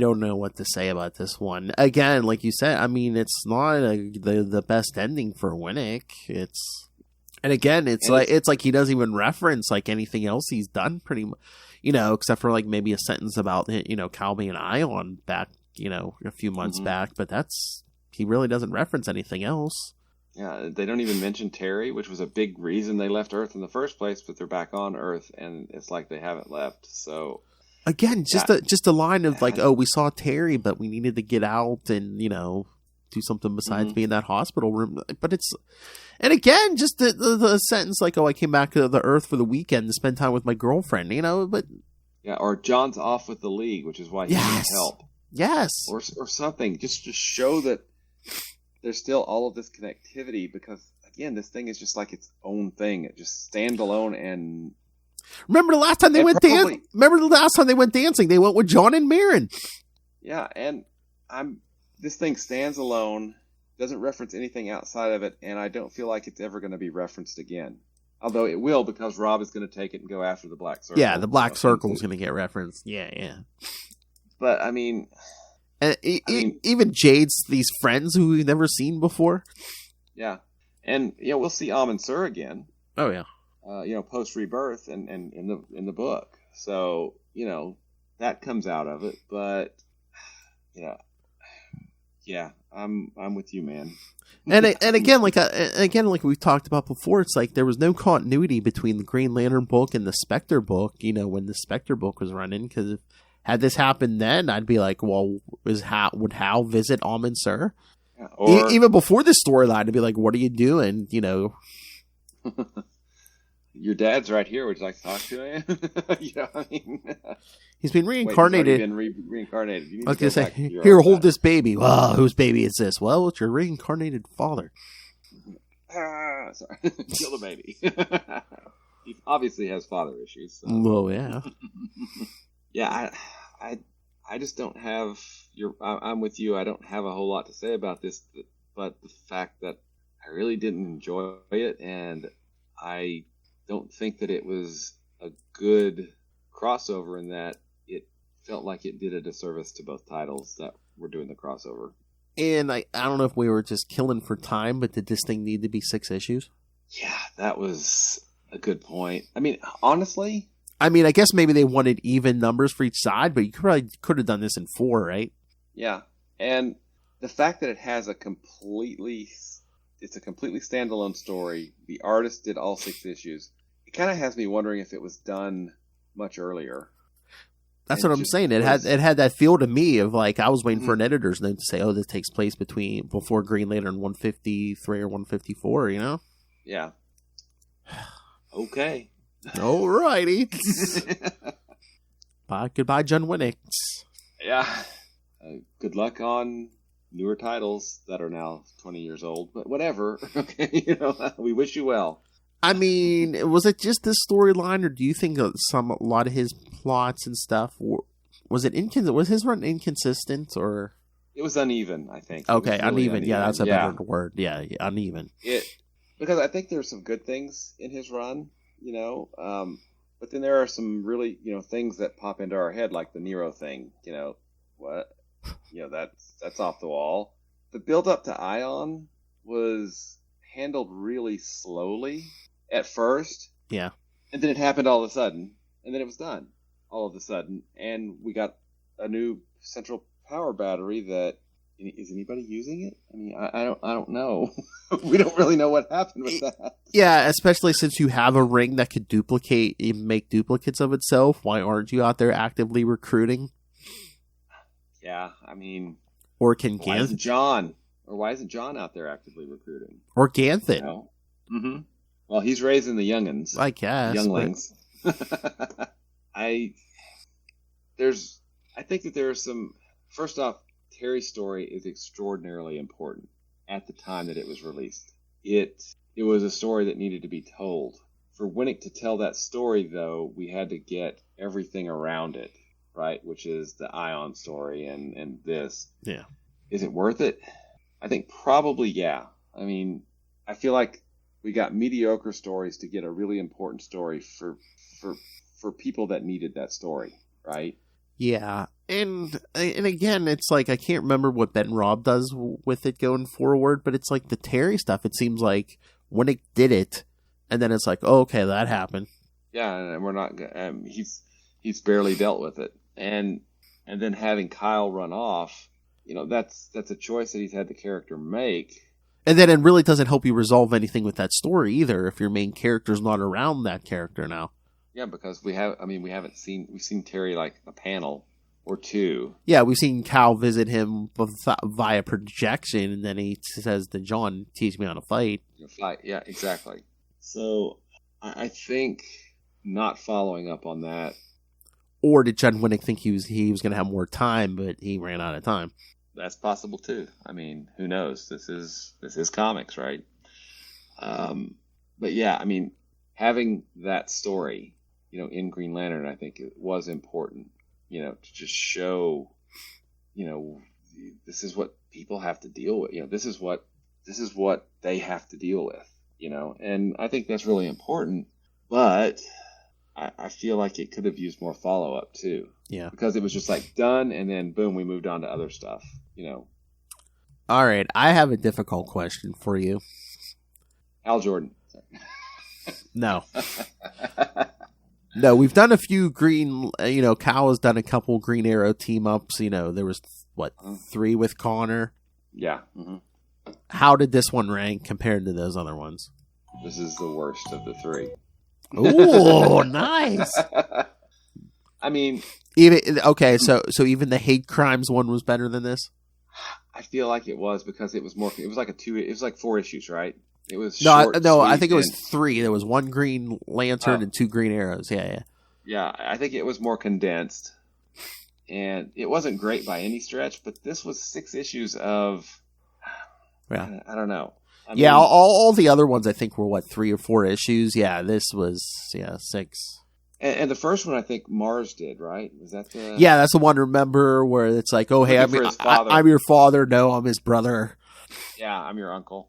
don't know what to say about this one. Again, like you said, I mean, it's not the best ending for Winick. It's like he doesn't even reference like anything else he's done, pretty much, except for like maybe a sentence about Cal being Ion back, a few months back. But he really doesn't reference anything else. Yeah, they don't even mention Terry, which was a big reason they left Earth in the first place, but they're back on Earth, and it's like they haven't left. So again, just a line of like, oh, we saw Terry, but we needed to get out and do something besides be in that hospital room. But and again, just the sentence like, oh, I came back to the Earth for the weekend to spend time with my girlfriend, but yeah, or John's off with the League, which is why he needs help. Yes, or something, just to show that there's still all of this connectivity, because again, this thing is just like its own thing. It just stands alone. And remember the last time they went dancing? Remember the last time they went dancing? They went with John and Mirren. Yeah, and this thing stands alone, doesn't reference anything outside of it, and I don't feel like it's ever going to be referenced again. Although it will, because Rob is going to take it and go after the Black Circle. Yeah, the Black Circle is going to get referenced. Yeah. But I mean. And even Jade's these friends who we've never seen before. Yeah, and we'll see Amundsen again. Oh yeah. Post Rebirth and in the book. So that comes out of it. But yeah, I'm with you, man. and again, like we've talked about before, it's like there was no continuity between the Green Lantern book and the Spectre book. When the Spectre book was running, because had this happened then, I'd be like, well, would Hal visit Amundsen? Yeah, even before this storyline, I'd be like, what are you doing? Your dad's right here. Would you like to talk to him? He's been reincarnated. He's been reincarnated. I was going to say, here, hold this baby. Wow, whose baby is this? Well, it's your reincarnated father. Sorry. Kill the baby. He obviously has father issues. So. Oh, yeah. Yeah, I just don't have I'm with you. I don't have a whole lot to say about this, but the fact that I really didn't enjoy it, and I don't think that it was a good crossover in that it felt like it did a disservice to both titles that were doing the crossover. And I don't know if we were just killing for time, but did this thing need to be 6 issues? Yeah, that was a good point. I mean, honestly... I mean, I guess maybe they wanted even numbers for each side, but you could have done this in 4, right? Yeah, and the fact that it has it's a completely standalone story. The artist did all 6 issues. It kind of has me wondering if it was done much earlier. That's what I'm saying. It had that feel to me of like I was waiting for an editor's note to say, "Oh, this takes place before Green Lantern 153 or 154." You know? Yeah. Okay. Alrighty. Bye. Goodbye, Judd Winick. Yeah. Good luck on newer titles that are now 20 years old, but whatever. Okay, we wish you well. I mean, was it just this storyline, or do you think a lot of his plots and stuff was his run inconsistent, or it was uneven? I think. Okay, really uneven. Yeah, that's a better word. Yeah, uneven. Because I think there's some good things in his run, but then there are some really things that pop into our head, like the Nero thing. That's off the wall. The build up to Ion was handled really slowly at first. Yeah. And then it happened all of a sudden. And then it was done all of a sudden. And we got a new central power battery that... Is anybody using it? I mean, I don't know. We don't really know what happened with that. Yeah, especially since you have a ring that could make duplicates of itself. Why aren't you out there actively recruiting? Yeah, I mean... Or can why isn't John out there actively recruiting? Or Ganthet. Mm-hmm. Well, he's raising the youngins. I guess. Younglings. But... I think that there are some... First off, Terry's story is extraordinarily important at the time that it was released. It was a story that needed to be told. For Winick to tell that story, though, we had to get everything around it, right? Which is the Ion story and this. Yeah. Is it worth it? I think probably, yeah. I mean, I feel like we got mediocre stories to get a really important story for people that needed that story, right? Yeah. And again, it's like I can't remember what Ben Robb does with it going forward, but it's like the Terry stuff. It seems like Winick did it, and then it's like, oh, okay, that happened. Yeah, and we're not. He's barely dealt with it, and then having Kyle run off, that's a choice that he's had the character make. And then it really doesn't help you resolve anything with that story either if your main character's not around that character now. Yeah, because we've seen Terry like a panel or two. Yeah, we've seen Cal visit him via projection, and then he says to John, "Teach me how to fight." Yeah, exactly. So I think not following up on that. Or did Judd Winick think he was going to have more time, but he ran out of time? That's possible too. I mean, who knows? This is comics, right? But yeah, I mean, having that story, in Green Lantern, I think it was important, to just show, this is what people have to deal with. This is what they have to deal with, and I think that's really important. But I feel like it could have used more follow up too. Yeah, because it was just like done, and then boom, we moved on to other stuff. All right, I have a difficult question for you. Al Jordan. No. No, we've done a few Green, Cal has done a couple Green Arrow team-ups. There was, 3 with Connor? Yeah. Mm-hmm. How did this one rank compared to those other ones? This is the worst of the 3. Ooh, nice! I mean... So even the hate crimes one was better than this? I feel like it was because it was like 4 issues, right? It was I think it was 3. There was 1 Green Lantern and 2 Green Arrows. Yeah. Yeah, I think it was more condensed. And it wasn't great by any stretch, but this was 6 issues of... Yeah. I don't know. All the other ones I think were, 3 or 4 issues? Yeah, this was, 6. And the first one I think Mars did, right? Was that the... Yeah, that's the one, remember, where it's like, oh, hey, I'm your father. No, I'm his brother. Yeah, I'm your uncle.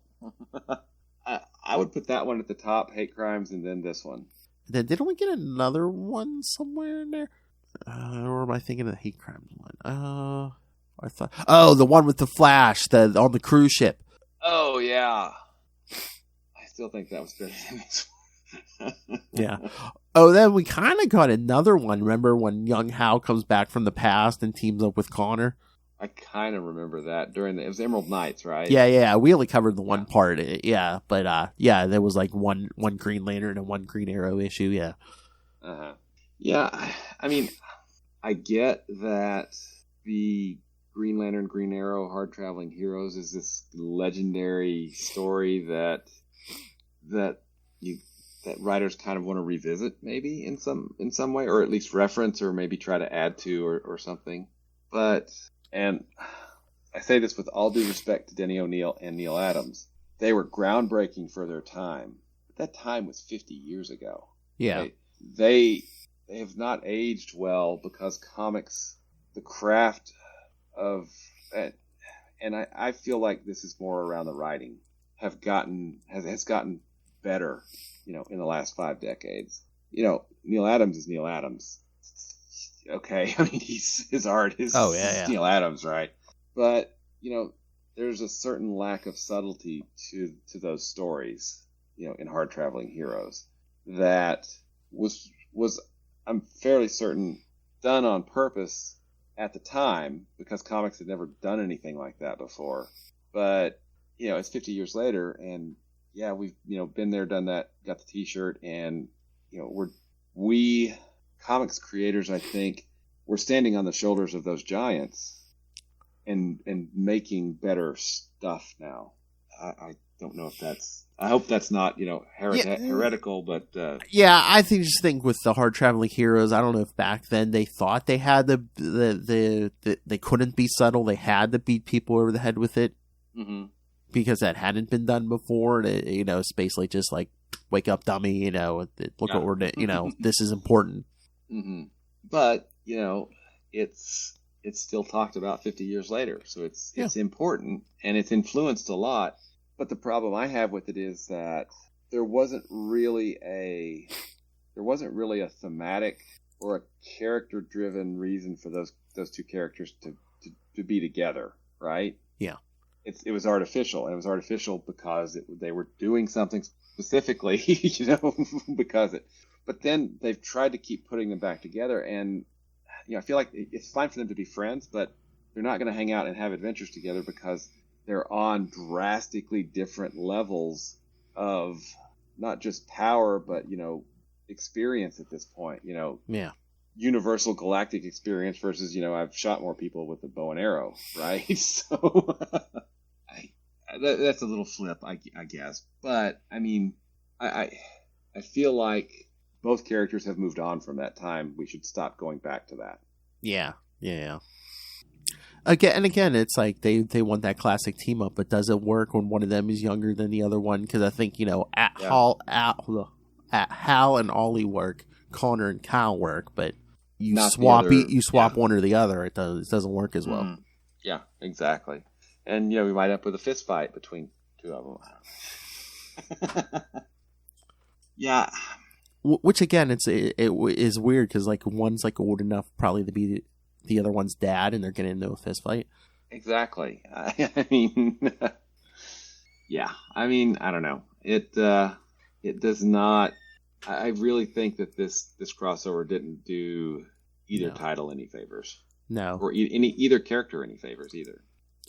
I would put that one at the top, hate crimes, and then this one. Then didn't we get another one somewhere in there? Or am I thinking of the hate crimes one? I thought. Oh, the one with the Flash, on the cruise ship. Oh yeah. I still think that was better than this one. Yeah. Oh, then we kind of got another one. Remember when young Hal comes back from the past and teams up with Connor? I kind of remember that it was Emerald Knights, right? Yeah. We only covered the one part. Yeah, but there was like one Green Lantern and one Green Arrow issue. Yeah. Yeah. I mean, I get that the Green Lantern, Green Arrow, Hard Traveling Heroes is this legendary story that writers kind of want to revisit, maybe in some way, or at least reference, or maybe try to add to, or something. But, and I say this with all due respect to Denny O'Neil and Neil Adams, they were groundbreaking for their time. But that time was 50 years ago. Yeah. They have not aged well because comics, the craft of, and I feel like this is more around the writing, has gotten better, in the last 5 decades. Neil Adams is Neil Adams. Okay, I mean, his art is Neil Adams, right? But, there's a certain lack of subtlety to those stories, in Hard Traveling Heroes that was I'm fairly certain done on purpose at the time, because comics had never done anything like that before. But, it's 50 years later, and yeah, we've, been there, done that, got the t-shirt, and, we comics creators, I think, we're standing on the shoulders of those giants and making better stuff now. I don't know if I hope that's not, heretical, but... Yeah, I just think with the Hard Traveling Heroes, I don't know if back then they thought they had they couldn't be subtle, they had to beat people over the head with it. Mm-hmm. Because that hadn't been done before, and it's basically just like, wake up, dummy, look what we're doing, this is important. Mm-hmm. But, it's still talked about 50 years later, so it's important, and it's influenced a lot. But the problem I have with it is that there wasn't really a thematic or a character-driven reason for those two characters to be together, right? Yeah. It was artificial, and it was artificial because they were doing something specifically, because it. But then they've tried to keep putting them back together, and I feel like it's fine for them to be friends, but they're not going to hang out and have adventures together because they're on drastically different levels of not just power, but experience at this point. Yeah. Universal galactic experience versus I've shot more people with a bow and arrow, right? So that's a little flip, I guess. But I mean, I feel like both characters have moved on from that time. We should stop going back to that. Yeah. Again, it's like they want that classic team up, but does it work when one of them is younger than the other one? Because I think Hal and Ollie work, Connor and Kyle work, but you swap one or the other, it doesn't work as well. Mm-hmm. Yeah, exactly. And we might end up with a fist fight between two of them. Yeah. Which again, it is weird because like one's like old enough probably to be the other one's dad, and they're getting into a fist fight. Exactly. I mean, yeah. I mean, I don't know. It does not. I really think that this crossover didn't do either title any favors. No, or either character any favors either.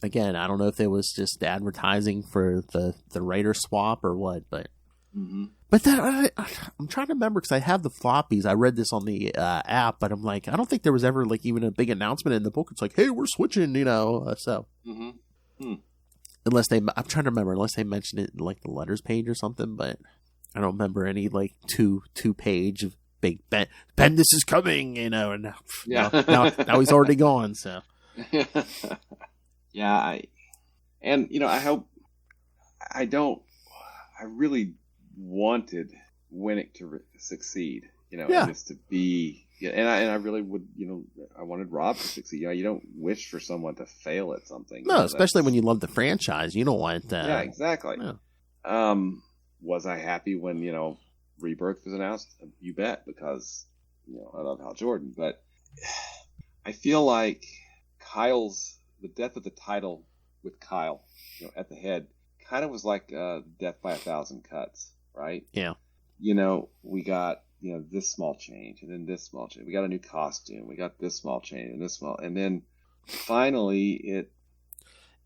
Again, I don't know if it was just advertising for the writer swap or what, but. Mm-hmm. But that I'm trying to remember because I have the floppies. I read this on the app, but I'm like, I don't think there was ever like even a big announcement in the book. It's like, hey, we're switching, so. Mm-hmm. I'm trying to remember unless they mentioned it in like the letters page or something, but I don't remember any like two page of big Ben, this is coming, and now he's already gone. So. Yeah, I hope I really wanted Winick to succeed, and this to be, and I really would, I wanted Rob to succeed. You don't wish for someone to fail at something. No, especially when you love the franchise, you don't want that. Yeah, exactly. Yeah. Was I happy when Rebirth was announced? You bet, because I love Hal Jordan. But I feel like the death of the title with Kyle, at the head, kind of was like death by 1,000 cuts, right? Yeah. We got this small change, and then this small change. We got a new costume. We got this small change, and this small, and then finally it.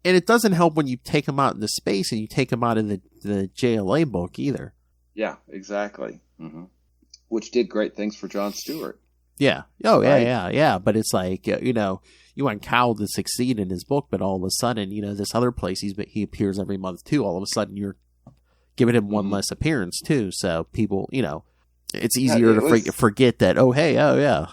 And it doesn't help when you take them out into space and you take them out in the JLA book either. Yeah, exactly. Mm-hmm. Which did great things for Jon Stewart. Yeah. Oh, Right? yeah. But it's like, you want Cal to succeed in his book, but all of a sudden, this other place he appears every month too. All of a sudden, you're giving him one less appearance too. So people, it's easier to forget that. Oh, hey, oh yeah.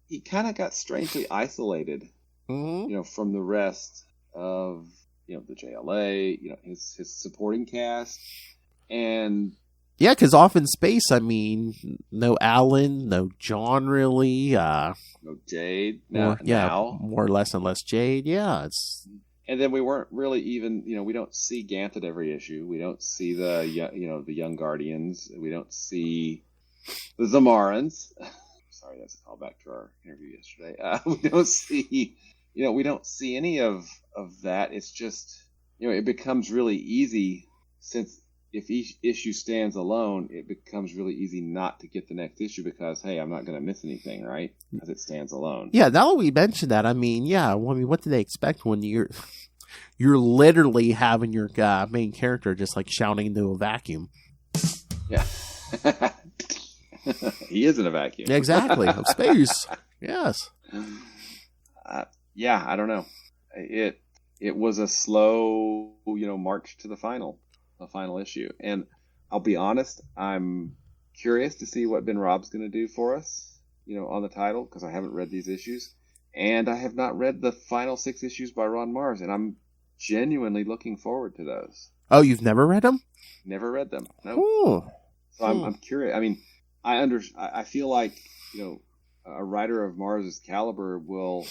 He kind of got strangely isolated, from the rest of the JLA, his supporting cast, and. Yeah, because off in space, I mean, no Alan, no John really. No Jade. Now. More or less and less Jade. Yeah. And then we weren't really even, we don't see Gant at every issue. We don't see the Young Guardians. We don't see the Zamarans. Sorry, that's a callback to our interview yesterday. We don't see any of that. It's just, it becomes really easy since. If each issue stands alone, it becomes really easy not to get the next issue because, hey, I'm not going to miss anything, right? Because it stands alone. Yeah, now that we mentioned that, I mean, what do they expect when you're literally having your main character just like shouting into a vacuum? Yeah. He is in a vacuum. Exactly. Of space. Yes. Yeah, I don't know. It was a slow, march to the final issue. And I'll be honest, I'm curious to see what Ben Rob's going to do for us, on the title, because I haven't read these issues. And I have not read the final 6 issues by Ron Mars, and I'm genuinely looking forward to those. Oh, you've never read them? Never read them. No. Ooh. So I'm curious. I mean, I feel like, a writer of Mars's caliber will,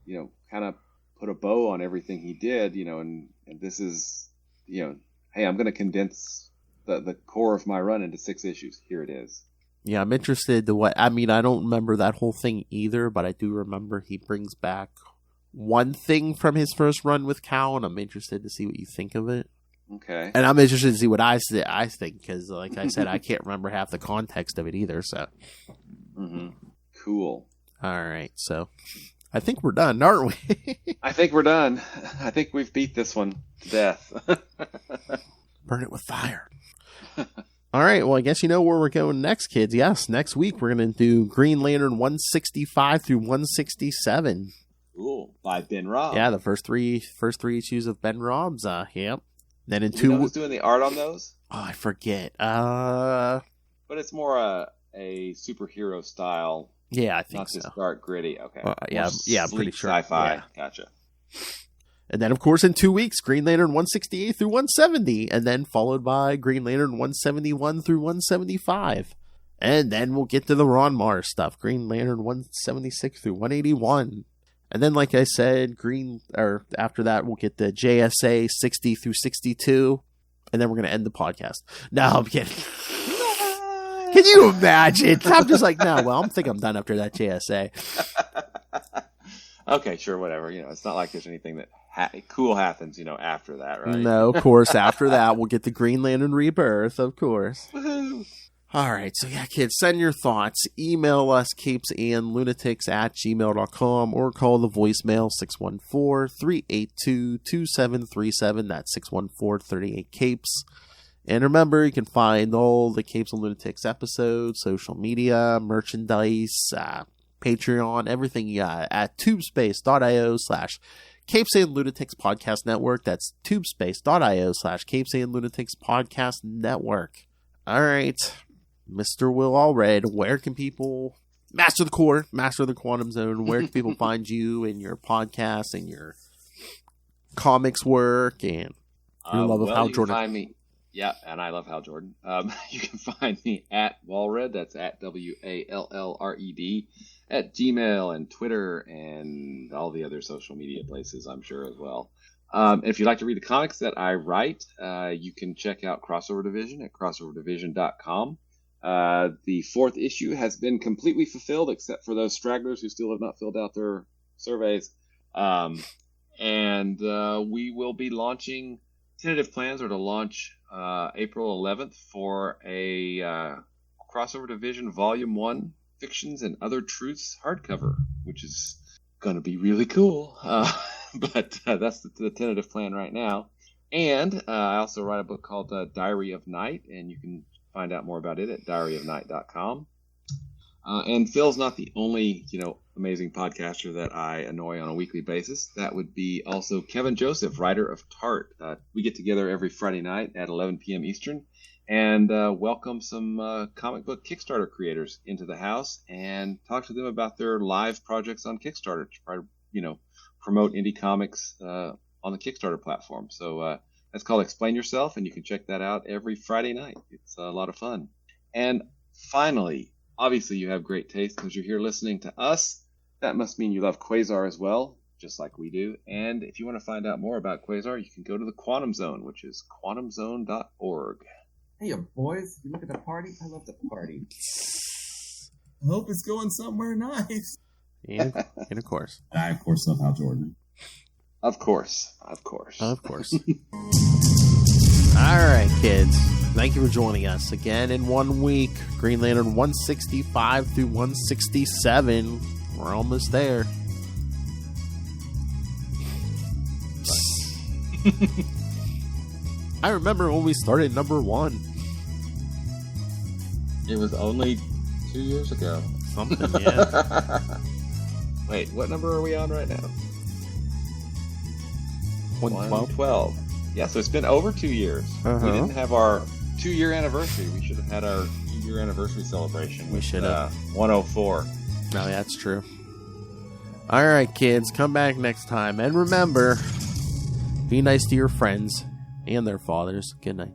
kind of put a bow on everything he did, and this is, hey, I'm going to condense the core of my run into 6 issues. Here it is. Yeah, I'm interested to I don't remember that whole thing either, but I do remember he brings back one thing from his first run with Cal, and I'm interested to see what you think of it. Okay. And I'm interested to see what I think, because like I said, I can't remember half the context of it either, so. Mm-hmm. Cool. All right, so I think we're done, aren't we? I think we're done. I think we've beat this one to death. Burn it with fire. All right, well, I guess you know where we're going next, kids. Yes, next week we're going to do Green Lantern 165 through 167. Cool. By Ben Robb. Yeah, the first three issues of Ben Robb's. Yep. Then in Do you know who's doing the art on those? Oh, I forget. But it's more a superhero style. Yeah, I think not so. Not just dark, gritty. Okay. Yeah, I'm pretty sure. Sci-fi. Yeah. Gotcha. And then, of course, in 2 weeks, Green Lantern 168 through 170, and then followed by Green Lantern 171 through 175. And then we'll get to the Ron Mars stuff, Green Lantern 176 through 181. And then, like I said, after that, we'll get the JSA 60 through 62, and then we're going to end the podcast. No, I'm kidding. Can you imagine? I'm just like, no, well, I think I'm done after that JSA. Okay, sure, whatever. It's not like there's anything that cool happens, after that, right? No, of course, after that, we'll get the Green Lantern Rebirth, of course. Woohoo! All right, so yeah, kids, send your thoughts. Email us, CapesandLunatics@gmail.com, or call the voicemail 614-382-2737. That's 614-38-CAPES. And remember, you can find all the Capes and Lunatics episodes, social media, merchandise, Patreon, everything at tubespace.io/CapesandLunatics Podcast Network. That's tubespace.io/CapesandLunatics Podcast Network. All right, Mr. Will Allred, where can people master the core, master the quantum zone? Where can people find you and your podcast and your comics work and your love of Hal Jordan? Find me. Yeah, and I love Hal Jordan. You can find me at Wallred, that's at WALLRED, at Gmail and Twitter and all the other social media places, I'm sure, as well. If you'd like to read the comics that I write, you can check out Crossover Division at crossoverdivision.com. The 4th issue has been completely fulfilled, except for those stragglers who still have not filled out their surveys. And we will be launching, tentative plans are to launch April 11th for a Crossover Division Volume 1 Fictions and Other Truths hardcover, which is going to be really cool. But that's the tentative plan right now. And I also write a book called Diary of Night, and you can find out more about it at diaryofnight.com. And Phil's not the only, amazing podcaster that I annoy on a weekly basis. That would be also Kevin Joseph, writer of Tart. We get together every Friday night at 11 p.m. Eastern and welcome some comic book Kickstarter creators into the house and talk to them about their live projects on Kickstarter to promote indie comics on the Kickstarter platform. So that's called Explain Yourself, and you can check that out every Friday night. It's a lot of fun. And finally, obviously you have great taste because you're here listening to us. That must mean you love Quasar as well, just like we do. And if you want to find out more about Quasar, you can go to the Quantum Zone, which is quantumzone.org. Hey, boys, you look at the party? I love the party. I hope it's going somewhere nice. And of course. I, of course, love Hal Jordan. Of course. Of course. All right, kids. Thank you for joining us again in 1 week. Green Lantern 165 through 167. We're almost there. I remember when we started number 1. It was only 2 years ago. Something, yeah. Wait, what number are we on right now? 112. Yeah, so it's been over 2 years. We didn't have our 2-year anniversary. We should have had our 2-year anniversary celebration. We should have. 104. No, that's true. All right, kids, come back next time. And remember, be nice to your friends and their fathers. Good night.